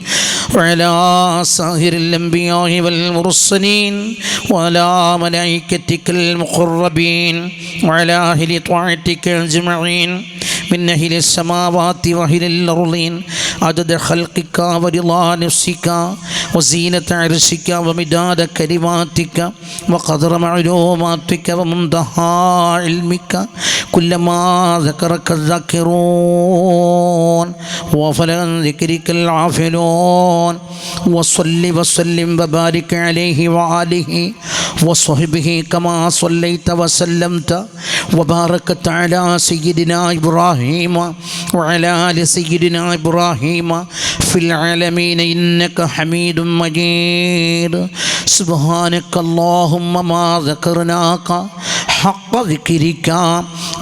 وعلى سائر الأنبياء والمرسلين وعلى ملائكتك المقربين وعلى أهل طاعتك أجمعين من أهل السماوات وأهل الأرضين عدد خلقك ورضا نفسك وزينة عرشك ومداد كلماتك وقدر معلوماتك ومنتهى علمك كلما ذكرك الذاكرون وغفل عن ذكرك الغافلون وصل وسلم وبارك عليه وآله وصحبه كما صليت وسلمت وباركت على سيدنا إبراهيم وعلى آل سيدنا إبراهيم في العالمين إنك حميد مجيد سبحانك اللهم ما ذكرناك حق ذكرك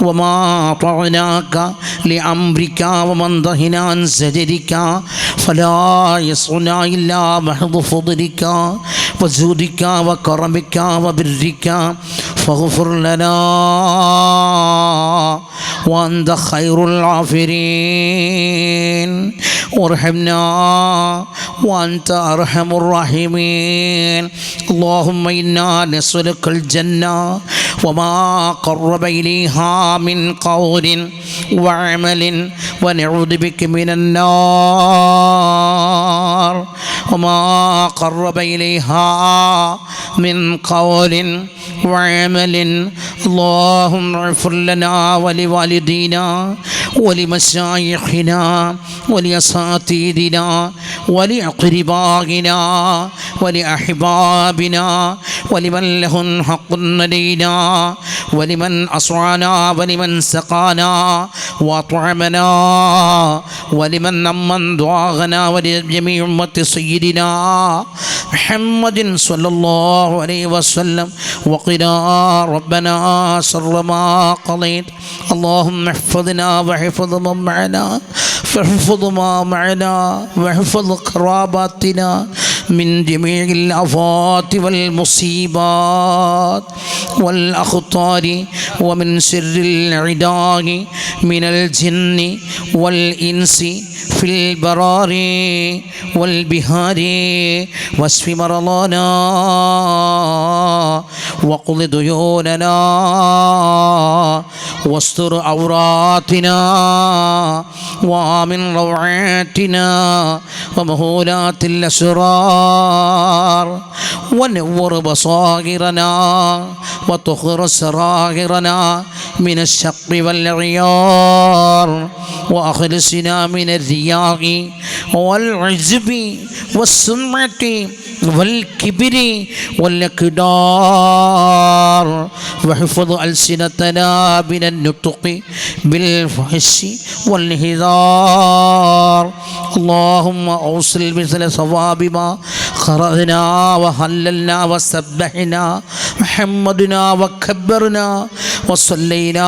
وما أطعناك لأمرك ومن ضهنا عن زجرك فلا يسعنا إلا محض فضلك وجودك وكرمك وبرك فاغفر لنا وأنت خير الغافرين وارحمنا وأنت أرحم الراحمين اللهم إنا نسألك الجنة وما قرب إليها من قول وعمل ونعوذ بك من النار وما قرب إليها من قول وعمل اللهم اغفر لنا ولوالدينا ولمشايخنا ولأساتذتنا ولأقربائنا ولأحبابنا ولمن لهم حق علينا ولمن أصعنا ولمن سقانا وأطعمنا ولمن أمن دعاءنا ولجميع أمة سيدنا محمد صلى الله عليه وسلم وقنا ربنا شر ما قضيت اللهم احفظنا واحفظ من معنا فاحفظ ما معنا واحفظ قراباتنا من جميع الآفات والمصيبات والأخطار ومن شر العداء من الجن والإنس في البرار والبهار واشف مرضانا وقض ديوننا واستر عوراتنا وآمن روعاتنا ومهولات الأسرار ونور بصائرنا وطهر سرائرنا من الشق والعيار وأخلصنا من الرياء والعجب والسمعة والكبر والإقدار واحفظ ألسنتنا من النطق بالفحش والانحدار اللهم أوصل مثل ثواب ما قرأنا وهللنا وسبحنا محمدنا وكبرنا وصلينا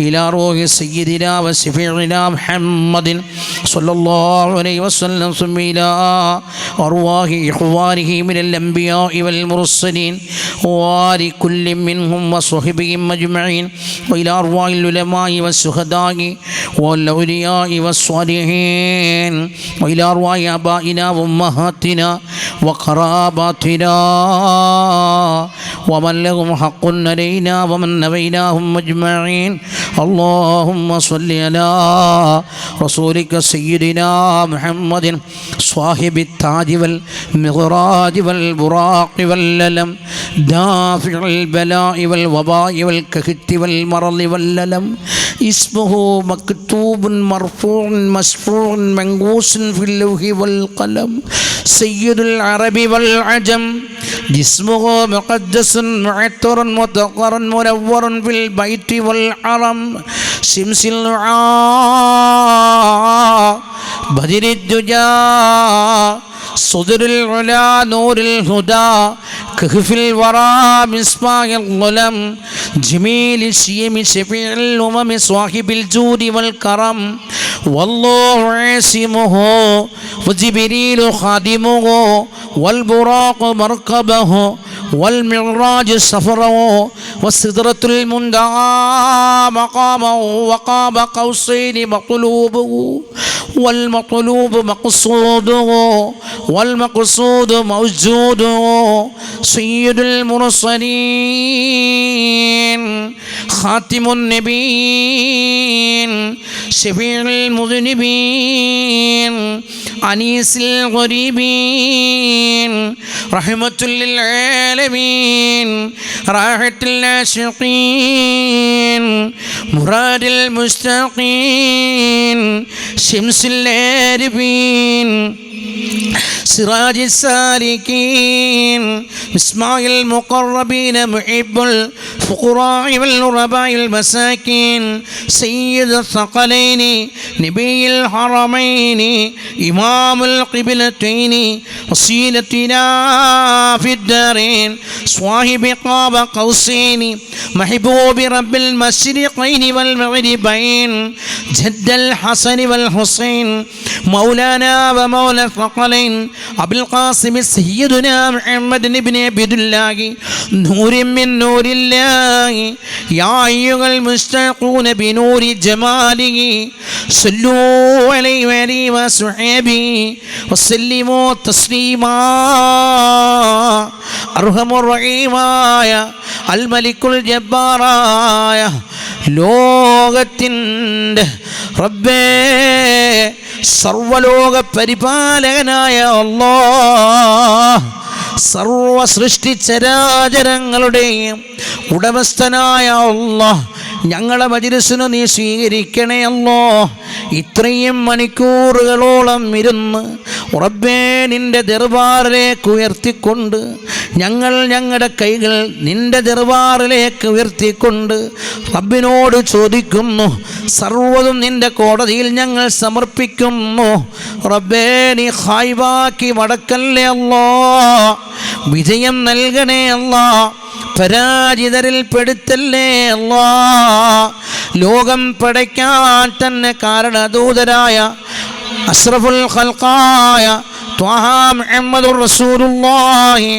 إلى روح سيدنا وشفيعنا محمد صلى الله عليه وسلم ثم إلى أرواح إخوانه من الأنبياء والمرسلين وآل كل منهم وصحبهم أجمعين وإلى أرواح العلماء والشهداء والأولياء والصالحين وإلى أرواح آبائنا وأمهاتنا وقراباتنا ومن لهم حق علينا ومن نبيناهم أجمعين اللهم صل على رسولك سيدنا محمد صاحب التاج والمغراج والبراق والللم دافع البلاء والوباء والكهت والمرض والللم اسمه مكتوب مرفوع مسفوع منقوش في اللوح والقلم سيد العرب والعجم جسمه مقدس معطر مطهر منور في البيت والحرم شمس الوعاء بدر الدجى صدر العلا نور الهدى كهف الورى مصباح الظلم جميل الشيم شفيع الأمم صاحب الجود والكرم والله عاصمه وجبريل خادمه والبراق مركبه والمعراج سفره والسدرة المنتهى مقامه وقاب قوسين مطلوبه والمطلوب مقصوده والمقصود موجوده سيد المرسلين خاتم النبيين شفيع المذنبين أنيس الغريبين رحمة للعالمين راحة العاشقين مراد المستقين شمس العارفين سراج السالكين مصباح المقربين محب الفقراء والغرباء المساكين سيد الثقلين نبي الحرمين إمام القبلتين وسيلتنا في الدارين صاحب قاب قوسين محبوب رب المشرقين والمغربين جد الحسن والحسين مولانا ومولى الثقلين أبو القاسم سيدنا محمد بن عبد الله نور من نور الله يا أيها المشتاقون بنور جماله صلوا عليه وآله وصحبه وسلموا تسليما أرحم الرحيماയ അൽമലിക്കുൽ ജബ്ബാറായ ലോകത്തിൻ്റെ റബ്ബേ സർവലോക പരിപാലകനായ അല്ലാഹ് സർവ സൃഷ്ടിചരാചരങ്ങളുടെയും ഉടമസ്ഥനായ അല്ലാഹ് ഞങ്ങളെ മജ്‌ലിസിനെ നീ സ്വീകരിക്കണേ അല്ലാഹ്. ഇത്രയും മണിക്കൂറുകളോളം ഇരുന്ന് റബ്ബേ നിൻ്റെ ദർബാറിലേക്ക് ഉയർത്തിക്കൊണ്ട് ഞങ്ങളുടെ കൈകൾ നിൻ്റെ ദർബാറിലേക്ക് ഉയർത്തിക്കൊണ്ട് റബ്ബിനോട് ചോദിക്കുന്നു, സർവ്വതും നിൻ്റെ കോടതിയിൽ ഞങ്ങൾ സമർപ്പിക്കുന്നു. റബ്ബേ നീ ഖായിബാക്കി മടക്കല്ലേ അല്ലാഹ്, വിജയം നൽകണേ അല്ലാഹ്, പരാജിതരിൽ പെടുത്തല്ലേ അല്ലാഹ്. ലോകം പടയ്ക്കാൻ തന്നെ കാരണദൂതരായ അഷ്റഫുൽ ഖൽഖായ ത്വാഹ മുഹമ്മദുർ റസൂലുള്ളാഹി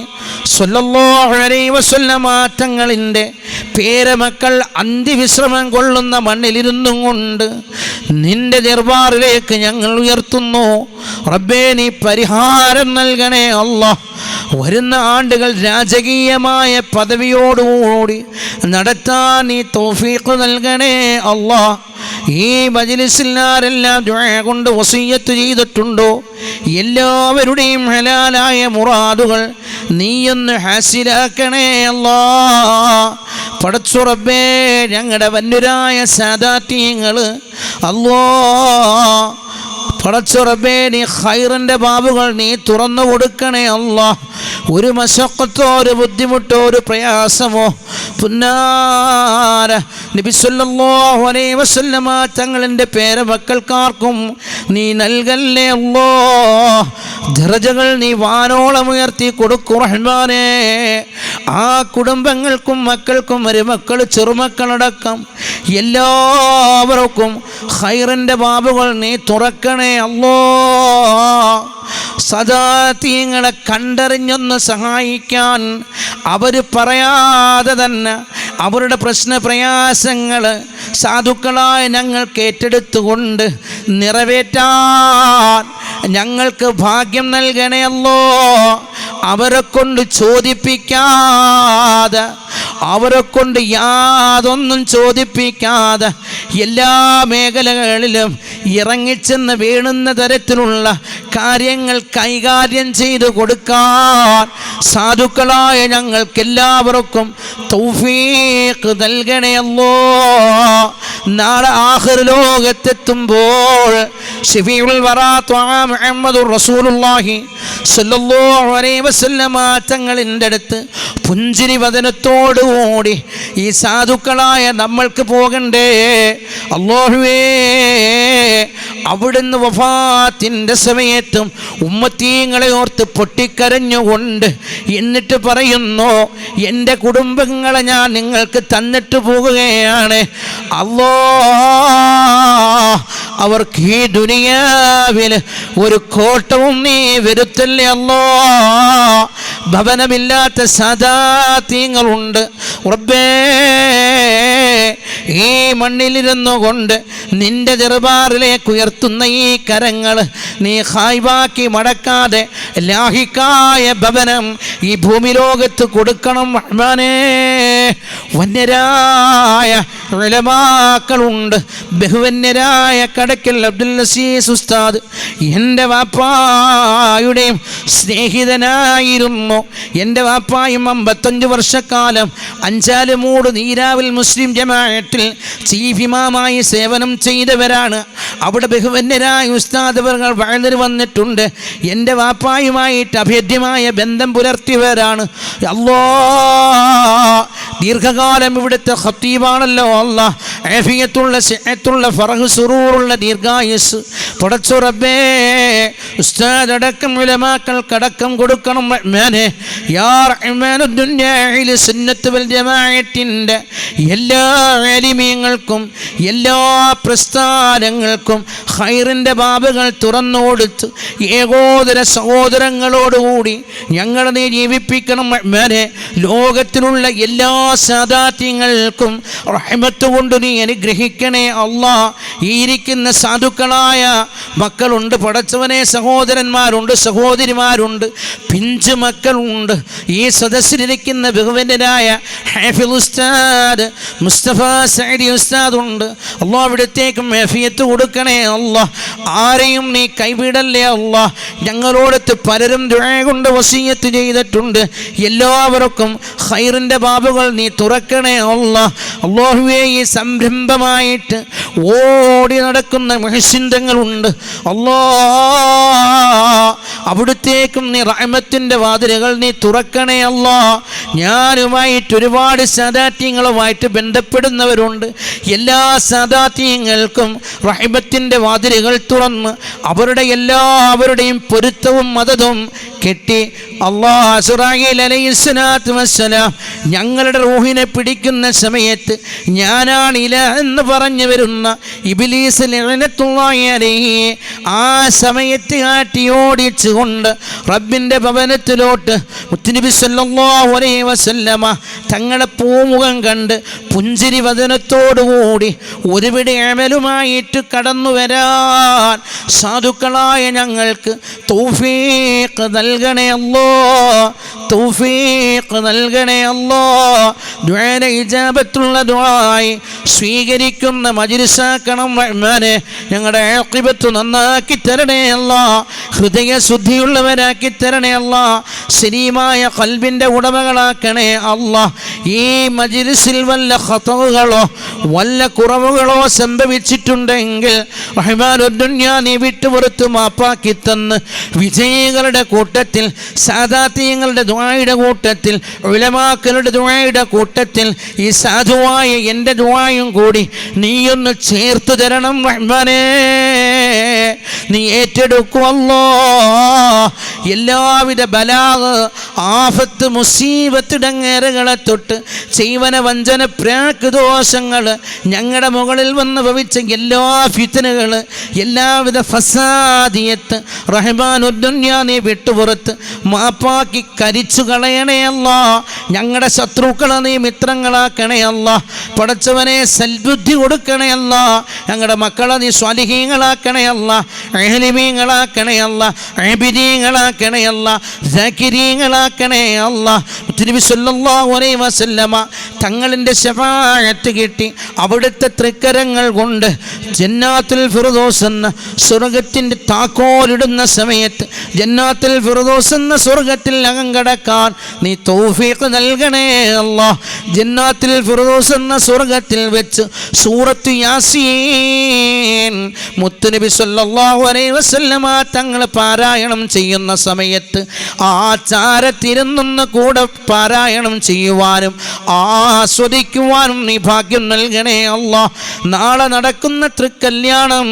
സ്വല്ലല്ലാഹു അലൈഹി വസല്ലമ തങ്ങളിൻ്റെ പേരമക്കൾ അന്ത്യവിശ്രമം കൊള്ളുന്ന മണ്ണിലിരുന്നും കൊണ്ട് നിന്റെ ദർബാറിലേക്ക് ഞങ്ങൾ ഉയർത്തുന്നു. റബ്ബേ നീ പരിഹാരം നൽകണേ അല്ലാഹ്. വരുന്ന ആണ്ടുകൾ രാജകീയമായ പദവിയോടുകൂടി നടത്താൻ നീ തൗഫീഖ് നൽകണേ അല്ലാഹ്. ഈ മജ്‌ലിസിൽ ആരെല്ലാം ദുആ കൊണ്ട് വസിയ്യത്ത് ചെയ്തിട്ടുണ്ടോ എല്ലാവരുടെയും ഹലാലായ മുറാദുകൾ നീയൊന്ന് ഹാസിലാക്കണേ അല്ലാഹ്. പടച്ചു റബ്ബേ ഞങ്ങളുടെ വന്യരായ സാദാത്യങ്ങൾ അല്ലാഹ്, പടച്ചു റബ്ബേ നീ ഖൈറിൻ്റെ ബാബുകൾ നീ തുറന്നു കൊടുക്കണേ അല്ലാഹ്. ഒരു മശഖത്തോ ഒരു ബുദ്ധിമുട്ടോ ഒരു പ്രയാസമോ പുന്നാര നബി സല്ലല്ലാഹു അലൈഹി വസല്ലമ തങ്ങളുടെ പേരമക്കൾക്കാർക്കും നീ നൽകല്ലേ അല്ലാഹ്. ദറജകൾ നീ വാനോളം ഉയർത്തി കൊടുക്കൂ റഹ്മാനേ. ആ കുടുംബങ്ങൾക്കും മക്കൾക്കും മരുമക്കൾ ചെറുമക്കളടക്കം എല്ലാവർക്കും ഖൈറിൻ്റെ ബാബുകൾ നീ തുറക്കണേ അല്ലാഹ്. സദാത്യങ്ങളെ കണ്ടറിഞ്ഞൊന്ന് സഹായിക്കാൻ അവർ പറയാതെ തന്നെ അവരുടെ പ്രശ്നപ്രയാസങ്ങൾ സാധുക്കളായ ഞങ്ങൾക്ക് ഏറ്റെടുത്തുകൊണ്ട് നിറവേറ്റാൻ ഞങ്ങൾക്ക് ഭാഗ്യം നൽകണേ അല്ലാഹ്. അവരെ കൊണ്ട് ചോദിപ്പിക്കാതെ, അവരെ കൊണ്ട് യാതൊന്നും ചോദിപ്പിക്കാതെ എല്ലാ മേഖലകളിലും ഇറങ്ങിച്ചെന്ന് വീണുന്ന തരത്തിലുള്ള കാര്യങ്ങൾ കൈകാര്യം ചെയ്തു കൊടുക്കാൻ സാധുക്കളായ ഞങ്ങൾക്കെല്ലാവർക്കും തൗഫീഖ് നൽകണേ അല്ലാഹ്. നാളെ ആഖിർ ലോകത്തെത്തുമ്പോൾ ശഫീഉൽ വറാ ത്വാഹ മുഹമ്മദുർ റസൂലുള്ളാഹി സ്വല്ലല്ലാഹു അലൈഹി വസല്ലമ തങ്ങളുടെ അടുത്ത് പുഞ്ചിരി വദനത്തോടുകൂടി ഈ സാധുക്കളായ നമ്മൾക്ക് പോകണ്ടേ. അല്ലാഹുവേ അവിടുന്ന് വഫാത്തിൻ്റെ സമയത്തും ഉമ്മത്തീങ്ങളെ ഓർത്ത് പൊട്ടിക്കരഞ്ഞുകൊണ്ട് എന്നിട്ട് പറയുന്നു, എൻ്റെ കുടുംബങ്ങളെ ഞാൻ നിങ്ങൾക്ക് തന്നിട്ട് പോകുകയാണ്. അല്ലാഹ് അവർക്ക് ഈ ദുനിയാവിൽ ഒരു കോട്ടവും നീ വരുത്തല്ലേ അല്ലാഹ്. ഭവനമില്ലാത്ത സാദാത്യങ്ങളുണ്ട് റബ്ബേ. ഈ മണ്ണിലിരുന്നു കൊണ്ട് നിന്റെ ദർബാറിലേക്ക് ഉയർത്തുന്ന ഈ കരങ്ങൾ നീ ഖായിബാക്കി മടക്കാതെ ലാഹിക്കായ ഭവനം ഈ ഭൂമി ലോകത്ത് കൊടുക്കണം റഹ്മാനേ. വന്യരായ ഉലമാക്കളുണ്ട്, ബഹുവന്യരായ കടക്കൽ അബ്ദുൽ അസീസ് ഉസ്താദ് എൻ്റെ വാപ്പായുടെയും സ്നേഹിതനായിരുന്നു. എൻ്റെ വാപ്പായും 55 വർഷക്കാലം അഞ്ചാലുമൂട് നീരാവിൽ മുസ്ലിം ജമാഅത്തിൽ ചീഫ് ഇമാമായി സേവനം ചെയ്തവരാണ്. അവിടെ ബഹുവന്യരായ ഉസ്താദ് അവർ വഴുതിന് വന്നിട്ടുണ്ട്. എൻ്റെ വാപ്പായുമായിട്ട് അഭേദ്യമായ ബന്ധം പുലർത്തിയവരാണ്. അല്ലാഹ് ദീർഘകാലം ഇവിടുത്തെ ഖത്തീബാണല്ലോ അല്ലാഹ്. ആഫിയത്തുള്ള സിഹത്തുള്ള ഫറഹ് സുറൂറുള്ള ദീർഘായുസ് പടച്ച റബ്ബേ. ഉസ്താദ് അടക്കം ഉലമാക്കൾക്കടക്കം കൊടുക്കണം റഹ്മാനേ. യാ റഹ്മാനുദ് ദുനിയാഇൽ സുന്നത്ത് വൽ ജമാഅത്തിന്റെ എല്ലാ ആലിമീങ്ങൾക്കും എല്ലാ പ്രസ്ഥാനങ്ങൾക്കും ഖൈറിൻ്റെ ബാബുകൾ തുറന്നു കൊടുത്ത് ഏകോദര സഹോദരങ്ങളോടുകൂടി ഞങ്ങളെ നീ ജീവിപ്പിക്കണം റഹ്മാനേ. ലോകത്തിലുള്ള എല്ലാ സാദാത്യങ്ങൾക്കും റഹ്മത്ത് കൊണ്ട് നീ അനുഗ്രഹിക്കണേ അല്ലാഹ്. ഈ ഇരിക്കുന്ന സാധുക്കളായ മക്കളുണ്ട് പടച്ചവനെ, സഹോദരന്മാരുണ്ട്, സഹോദരിമാരുണ്ട്, പിഞ്ചു മക്കളുണ്ട്. ഈ സദസ്സിലിരിക്കുന്ന ബഹുവന്യരായ ഹാഫിദ് ഉസ്താദ് മുസ്തഫ സഅദി ഉസ്താദ് ഉണ്ട്. അല്ലാഹ് അവിടത്തേക്കും ആഫിയത്ത് കൊടുക്കണേ അല്ലാഹ്. ആരെയും നീ കൈവിടല്ലേ അല്ലാഹ്. ഞങ്ങളോടത്ത് പലരും ദുആ കൊണ്ട് വസിയത്ത് ചെയ്തിട്ടുണ്ട്. എല്ലാവർക്കും ഖൈറിൻ്റെ ബാബുകൾ നീ തുറക്കണേ അല്ലാഹ്. അല്ലാഹുവേ ഈ സംരംഭമായിട്ട് ഓടി നടക്കുന്ന മുഹ്സിൻതങ്ങളുണ്ട് അല്ലാഹ്. അവിടുത്തേക്കും നീ റഹ്മത്തിൻ്റെ വാതിലുകൾ നീ തുറക്കണേ അല്ലാഹ്. ഞാനുമായിട്ട് ഒരുപാട് സാദാത്യങ്ങളുമായിട്ട് ബന്ധപ്പെടുന്നവരുണ്ട്. എല്ലാ സാദാത്യങ്ങൾക്കും റഹ്മത്തിൻ്റെ വാതിലുകൾ തുറന്ന് അവരുടെ എല്ലാവരുടെയും പൊരുത്തവും മദതും കെട്ടി അല്ലാഹ് അസ്റായീൽ അലൈഹിസ്സലാത്തു വസ്സലാം ഞങ്ങളുടെ റൂഹിനെ പിടിക്കുന്ന സമയത്ത് ഞാനാണ് ഇലാഹ് എന്ന് പറഞ്ഞു വരുന്ന ഇബ്ലീസ് ലഅനത്തുല്ലാഹി അലൈഹി ആ സമയത്ത് ആട്ടിയോടിച്ചുകൊണ്ട് റബ്ബിൻ്റെ ഭവനത്തിലോട്ട് മുത്തുനബി സല്ലല്ലാഹു അലൈഹി വസല്ലമ തങ്ങളെ പൂമുഖം കണ്ട് പുഞ്ചിരി വദനത്തോടുകൂടി ഒരുപിടി അമലുമായിട്ട് കടന്നു വരാൻ സാധുക്കളായ ഞങ്ങൾക്ക് തൗഫീഖ് നൽകണേ അല്ലാഹ്. തൗഫീഖ് നൽകണേ അല്ലാഹ്. ദുആയുടെ ഇജാബത്തുള്ള ദുആയി സ്വീകരിക്കുന്ന മജ്ലിസാക്കണം റഹ്മാനേ. ഞങ്ങളുടെ ആഖിബത്ത് നന്നാക്കി തരണേ അല്ലാഹ്. ഹൃദയശുദ്ധിയുള്ളവരാക്കി തരണേ അല്ലാഹ്. സലീമായ ഖൽബിൻ്റെ ഉടമകളാക്കണേ അല്ലാഹ്. ഈ മജ്ലിസിൽ വല്ല ഖതവുകളോ വല്ല കുറവുകളോ സംഭവിച്ചിട്ടുണ്ടെങ്കിൽ റഹ്മാനുദ് ദുനിയാ നീ വിട്ടുപുറത്ത് മാപ്പാക്കി തന്ന് വിജയികളുടെ കൂട്ടത്തിൽ, സാദാത്യങ്ങളുടെ ദുആയുടെ കൂട്ടത്തിൽ, ഉലമാക്കളുടെ ദുആയുടെ കൂട്ടത്തിൽ ഈ സാധുവായ എൻ്റെ ദുആയും കൂടി നീയൊന്ന് ചേർത്ത് തരണം റഹ്മാനേ. നീ ഏറ്റെടുക്കുമല്ലോ. എല്ലാവിധ ബലാഗ്, ആഫത്ത്, മുസീബത്ത്, ഇടങ്ങേറുകളെ തൊട്ട് ചെയ്വന വഞ്ചന പ്രാക് ദോഷങ്ങൾ, ഞങ്ങളുടെ മുകളിൽ വന്ന് ഭവിച്ച എല്ലാ ഫിത്നകൾ, എല്ലാവിധ ഫസാദിയത്ത് റഹ്മാനുദ് ദുനിയാ നീ വിട്ടുപുറത്ത് മാപ്പാക്കി കരിച്ചു കളയണേ അല്ലാഹ്. ഞങ്ങളുടെ ശത്രുക്കളെ നീ മിത്രങ്ങളാക്കണേ അല്ലാഹ്. പടച്ചവനെ സൽബുദ്ധി കൊടുക്കണേ അല്ലാഹ്. ഞങ്ങളുടെ മക്കളെ നീ സ്വാലിഹീങ്ങളാക്കണേ അല്ലാഹ്. ആലിമീങ്ങളാക്കണേ അല്ലാഹ്. ആബിദീങ്ങളാക്കണേ അല്ലാഹ്. സാകിരീങ്ങളാക്കണേ അല്ലാഹ്. മുത്തുനബി സല്ലല്ലാഹു അലൈഹി വസല്ലമ തങ്ങളുടെ ശഫാഅത്ത് കിട്ടി അവിടുത്തെ തൃക്കരങ്ങൾ കൊണ്ട് ജന്നാത്തുൽ ഫിർദൗസ് എന്ന സ്വർഗത്തിൻ്റെ താക്കോലിടുന്ന സമയത്ത് ജന്നാത്തുൽ ഫിർദൗസ് എന്ന സ്വർഗത്തിൽ അകം കടക്കാൻ നീ തൗഫീഖ് നൽകണേ അല്ലാഹ്. ജന്നാത്തുൽ ഫിർദൗസ് എന്ന സ്വർഗത്തിൽ വെച്ച് സൂറത്ത് യാസീൻ മുത്തുനബി സല്ലല്ലാഹു അലൈഹി വസല്ലമ തങ്ങൾ പാരായണം ചെയ്യുന്ന സമയത്ത് ആചാരത്തിരുന്നൊന്ന് കൂടെ പാരായണം ചെയ്യുവാനും ആസ്വദിക്കുവാനും നീ ഭാഗ്യം നൽകണേ അല്ലാഹ്. നാളെ നടക്കുന്ന തൃക്കല്യാണം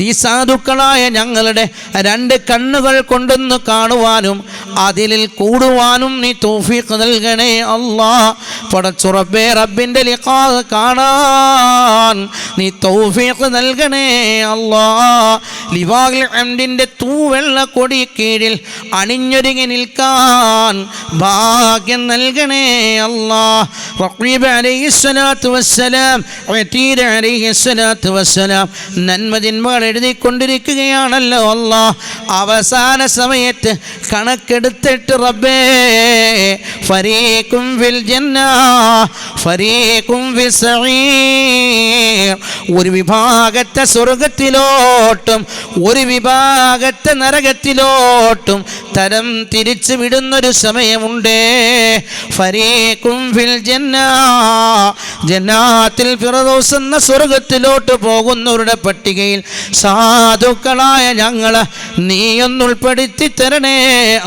ഈ സാധുക്കളായ ഞങ്ങളുടെ 2 കണ്ണുകൾ കൊണ്ടൊന്ന് കാണുവാനും അതിൽ കൂടുവാനും നീ തൗഫീഖ് നൽകണേ അല്ലാഹ്. പടച്ച റബ്ബേ, റബ്ബിൻ്റെ ലിഖാ കാണാൻ നീ തൗഫീഖ് നൽകണേ അല്ലാഹ്. ലിവാഉൽ ഹംദിൻ്റെ തൂവെള്ള കൊടി കീഴിൽ അണിഞ്ഞൊരുങ്ങി നിൽക്കാൻ ഭാഗ്യം നൽകണേ അല്ലാഹ്. റഖീബ് അലൈഹിസ്സലാത്തു വസ്സലാം, അതീദ് അലൈഹിസ്സലാത്തു വസ്സലാം നന്മതിന്മകൾ എഴുതിക്കൊണ്ടിരിക്കുകയാണല്ലോ അല്ലാഹ്. അവസാന സമയത്ത് കണക്കെടുത്തിട്ട് റബ്ബേ, ഫരീഖും ഫിൽ ജന്ന ഫരീഖും ഫിസ് സഈർ, ഒരു വിഭാഗത്തെ സ്വർഗത്തിലോട്ടും ഒരു വിഭാഗത്തെ നരകത്തിലോട്ടും തരം തിരിച്ചു വിടുന്നൊരു സമയമുണ്ട്. ഫരീഖും ഫിൽ ജന്ന, ജന്നാത്തിൽ ഫിർദൗസ് എന്ന സ്വർഗത്തിലോട്ട് പോകുന്നവരുടെ പട്ടികയിൽ സാധുക്കളായ ഞങ്ങളെ നീയൊന്നുൾപ്പെടുത്തി തരണേ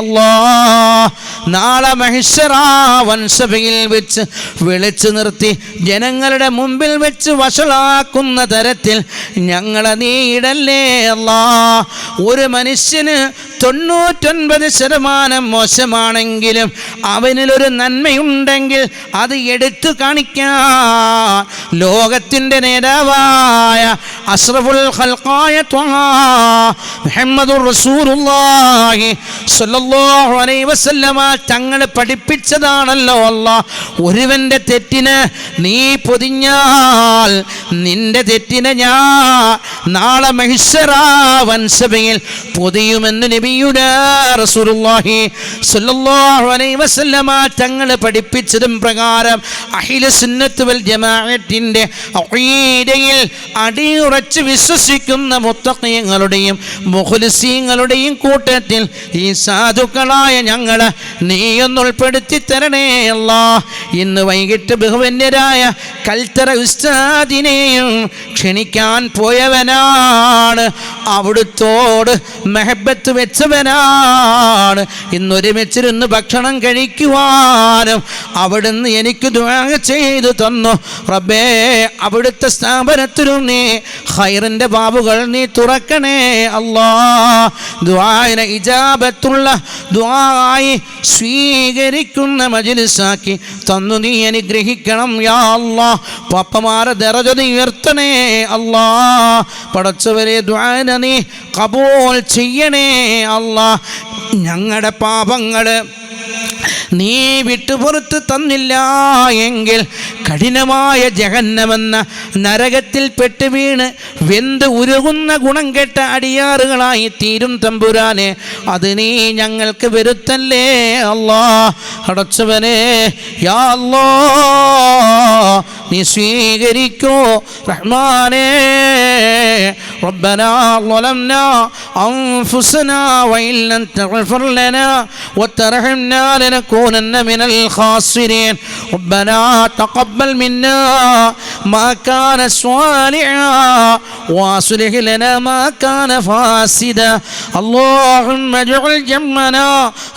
അല്ലാഹ്. നാളെ മഹ്ശറാ വൻസഭയിൽ വെച്ച് വിളിച്ചു നിർത്തി ജനങ്ങളുടെ മുമ്പിൽ വെച്ച് വഷളാക്കുന്ന തരത്തിൽ ഞങ്ങളെ നീ ഇടല്ലേ അല്ലാഹ്. ഒരു മനുഷ്യന് 99% മോശമാണെങ്കിലും അവനിലൊരു നന്മയുണ്ടെങ്കിൽ അത് എടുത്തു കാണിക്കാൻ ലോകത്തിൻ്റെ നേതാവായ അഷ്റഫുൽ ഖൽഖായ ത്വഹ മുഹമ്മദുർ റസൂലുള്ളാഹി സ്വല്ലല്ലാഹു അലൈഹി വസല്ലമ തങ്ങൾ പഠിപ്പിച്ചതാണല്ലോ അല്ലാഹ്. ഒരുവൻ്റെ തെറ്റിന് നീ പൊതിഞ്ഞാൽ നിന്റെ തെറ്റിനെ ഞാൻ നാളെ മഹ്ശറാ വൻസഭയിൽ പൊതിയുമെന്ന് നബിയുനാ റസൂലുള്ളാഹി സ്വല്ലല്ലാഹു അലൈഹി വസല്ലമ തങ്ങൾ പഠിപ്പിച്ചതും പ്രകാരം അഹ്ലു സുന്നത്ത് വൽ ജമാഅത്തിന്റെ അഖീദയിൽ അടിയുറച്ച് വിശ്വസിക്കുന്ന മുത്തഖീങ്ങളുടെയും മുഖ്ലിസീങ്ങളുടെയും കൂട്ടത്തിൽ ഈ സാധുക്കളായ ഞങ്ങളെ നീയൊന്ന് ഉൾപ്പെടുത്തി തരണേ അല്ലാഹ്. ഇന്ന് വൈകിട്ട് ബഹുവന്യരായ കൽത്തറ ഉസ്താദിനെയും ക്ഷണിക്കാൻ പോയവനാണ്, അവിടുത്തോട് മെഹബത്ത് വെച്ചവനാണ്. ഇന്നൊരുമിച്ചിരുന്ന് ഭക്ഷണം കഴിക്കുവാനും അവിടുന്ന് എനിക്ക് ദുആ ചെയ്തു തന്നു. റബ്ബേ, അവിടുത്തെ സ്ഥാപനത്തിലും നീ ഖൈറിൻ്റെ ബാബുകൾ നീ തുറക്കണേ അല്ലാഹ്. ദുആഇന് ഇജാബത്തുള്ള ദുആയി സ്വീകരിക്കുന്ന മജ്ലിസാക്കി തന്നു നീ അനുഗ്രഹിക്കണം യാ അല്ലാഹ്. പാപ്പമാരെ ദറജ ഉയർത്തണേ അല്ലാഹ്. പടച്ചവരെ, ദുആന നീ ഖബൂൽ ചെയ്യണേ അല്ലാഹ്. ഞങ്ങളുടെ പാപങ്ങൾ നീ വിട്ടുപുറത്ത് തന്നില്ല എങ്കിൽ കഠിനമായ ജഹന്നമെന്ന നരകത്തിൽ പെട്ട് വീണ് വെന്ത് ഉരുകുന്ന ഗുണം കെട്ട അടിയാറുകളായി തീരും തമ്പുരാനെ. അത് നീ ഞങ്ങൾക്ക് വരുത്തല്ലേ അല്ലാഹ്. അടച്ചവനെ യാ അല്ലാഹ്, നീ സ്വീകരിക്കൂ റഹ്മാനേ. ربنا ظلمنا أنفسنا وإن لم تغفر لنا وترحمنا لنكونن من الخاسرين. ربنا تقبل منا ما كان صالحا واصلح لنا ما كان فاسدا. اللهم اجعل جمعنا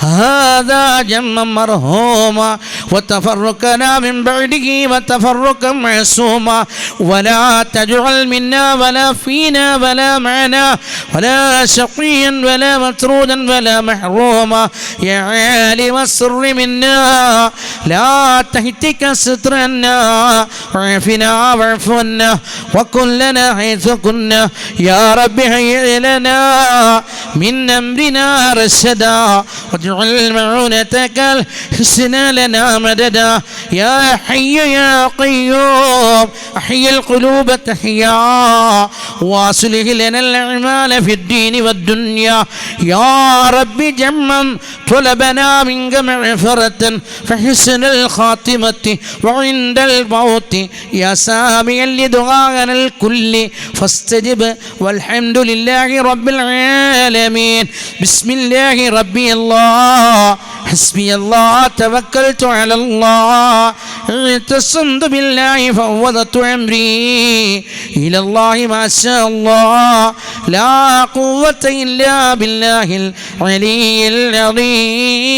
هذا جمعا مرحوما وتفرقنا من بعده وتفرقا معصوما ولا تجعل منا ولا فينا ولا معنا ولا شقيا ولا مطرودا ولا محروما. يا عالم السر منا لا تهتك سترنا وعافنا واعف عنا وكن لنا حيث كنا. يا رب هيئ لنا من أمرنا رشدا واجعل معونتك الحسنى لنا مددا. يا حي يا قيوم أحيي القلوب تحيا واصلح لنا الأعمال في الدين والدنيا. يا رب جمم طلبنا منك مغفرة فحسن الخاتمة وعند الموت. يا سامعا لدعاءنا الكل فاستجب والحمد لله رب العالمين. بسم الله ربي الله حسبي الله توكلت على الله اعتصمت بالله فوضت أمري إلى الله ما شاء الله لا قوة إلا بالله العلي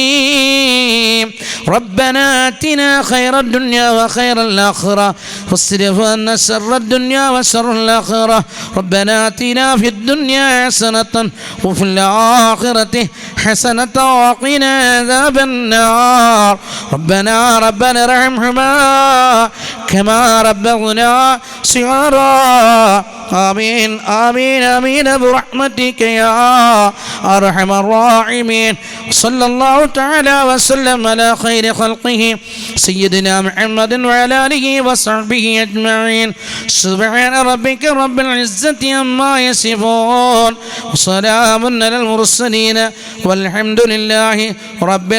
العظيم ربنا آتنا خير الدنيا وخير الآخرة واصرف عنا شر الدنيا وشر الآخرة ربنا آتنا في الدنيا حسنة وفي الآخرة حسنة وقنا عذاب النار ربنا ارحمهما كما ربونا صغارا آمين آمين آمين برحمتك يا أرحم الراحمين صلى الله تعالى وسلم على خير خلقه سيدنا محمد وعلى آله وصحبه أجمعين سبحان ربك رب العزة عما يصفون وسلام على المرسلين والحمد لله رب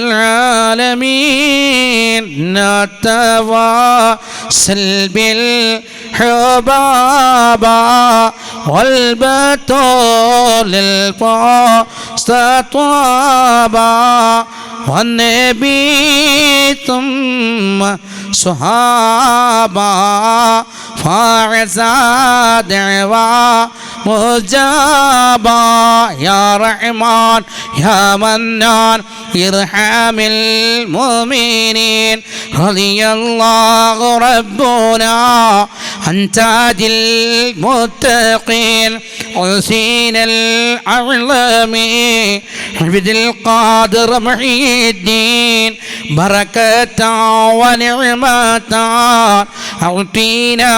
العالمين نتواصل بالحبابة والبتول الفاستطابا والنبي ثم صحابا فاعزا دعوى مجابا يا رحمن يا منان ارحم المؤمنين رضي الله ربنا عن تاج المتقين حسين الأعلامي عبد القادر محي الدين بركة ونعمة أعطينا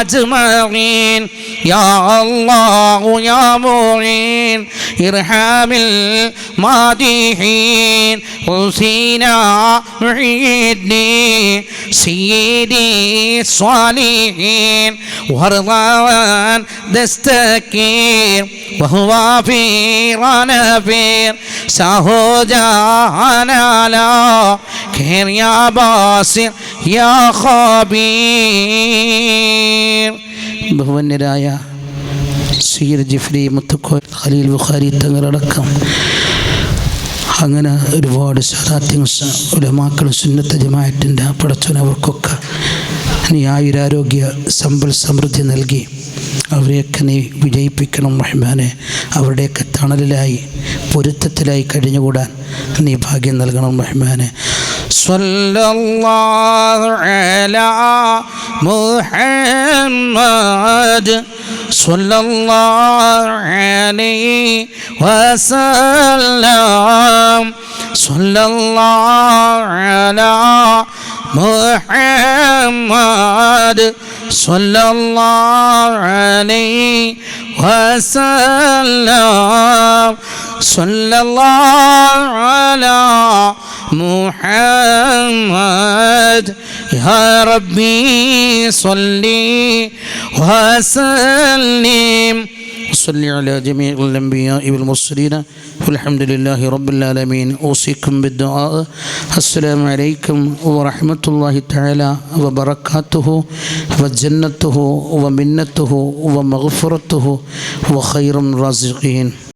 أجمعين يا الله يا معين ارحم المادحين حسين محي الدين سيدي الصالحين وارضان دستكير وهو في رنفير سهو جانا لا كير يا باسر يا خبير ബഹുവന്യരായ സയ്യിദ് ജിഫ്രി മുത്തുക്കോയ ഖലീൽ ബുഖാരി തങ്ങളടക്കം അങ്ങനെ ഒരുപാട് സാദാത്യങ്ങൾ ഉലമാക്കളും സുന്നത്ത് ജമാഅത്തിൻ്റെ പടച്ചവനവർക്കൊക്കെ നീ ആയുരാരോഗ്യ സമ്പൽ സമൃദ്ധി നൽകി അവരെയൊക്കെ നീ വിജയിപ്പിക്കണം റഹ്മാനെ അവരുടെയൊക്കെ തണലിലായി പൊരുത്തത്തിലായി കഴിഞ്ഞുകൂടാൻ നീ ഭാഗ്യം നൽകണം റഹ്മാനെ സ്വല്ലല്ലാഹു അലാ മുഹമ്മദ് സ്വല്ലല്ലാഹു അലൈഹി വസല്ലം സ്വല്ലല്ലാഹു അലാ മുഹമ്മദ് സ്വല്ലല്ലാഹു അലൈഹി വസല്ലം സ്വല്ലല്ലാഹു അലാ محمد يا ربي صلي وسلم وصلي على جميع الأنبياء والمرسلين والحمد لله رب العالمين أوصيكم بالدعاء السلام عليكم ورحمة الله تعالى وبركاته وجنته ومنته ومغفرته وخير الرازقين.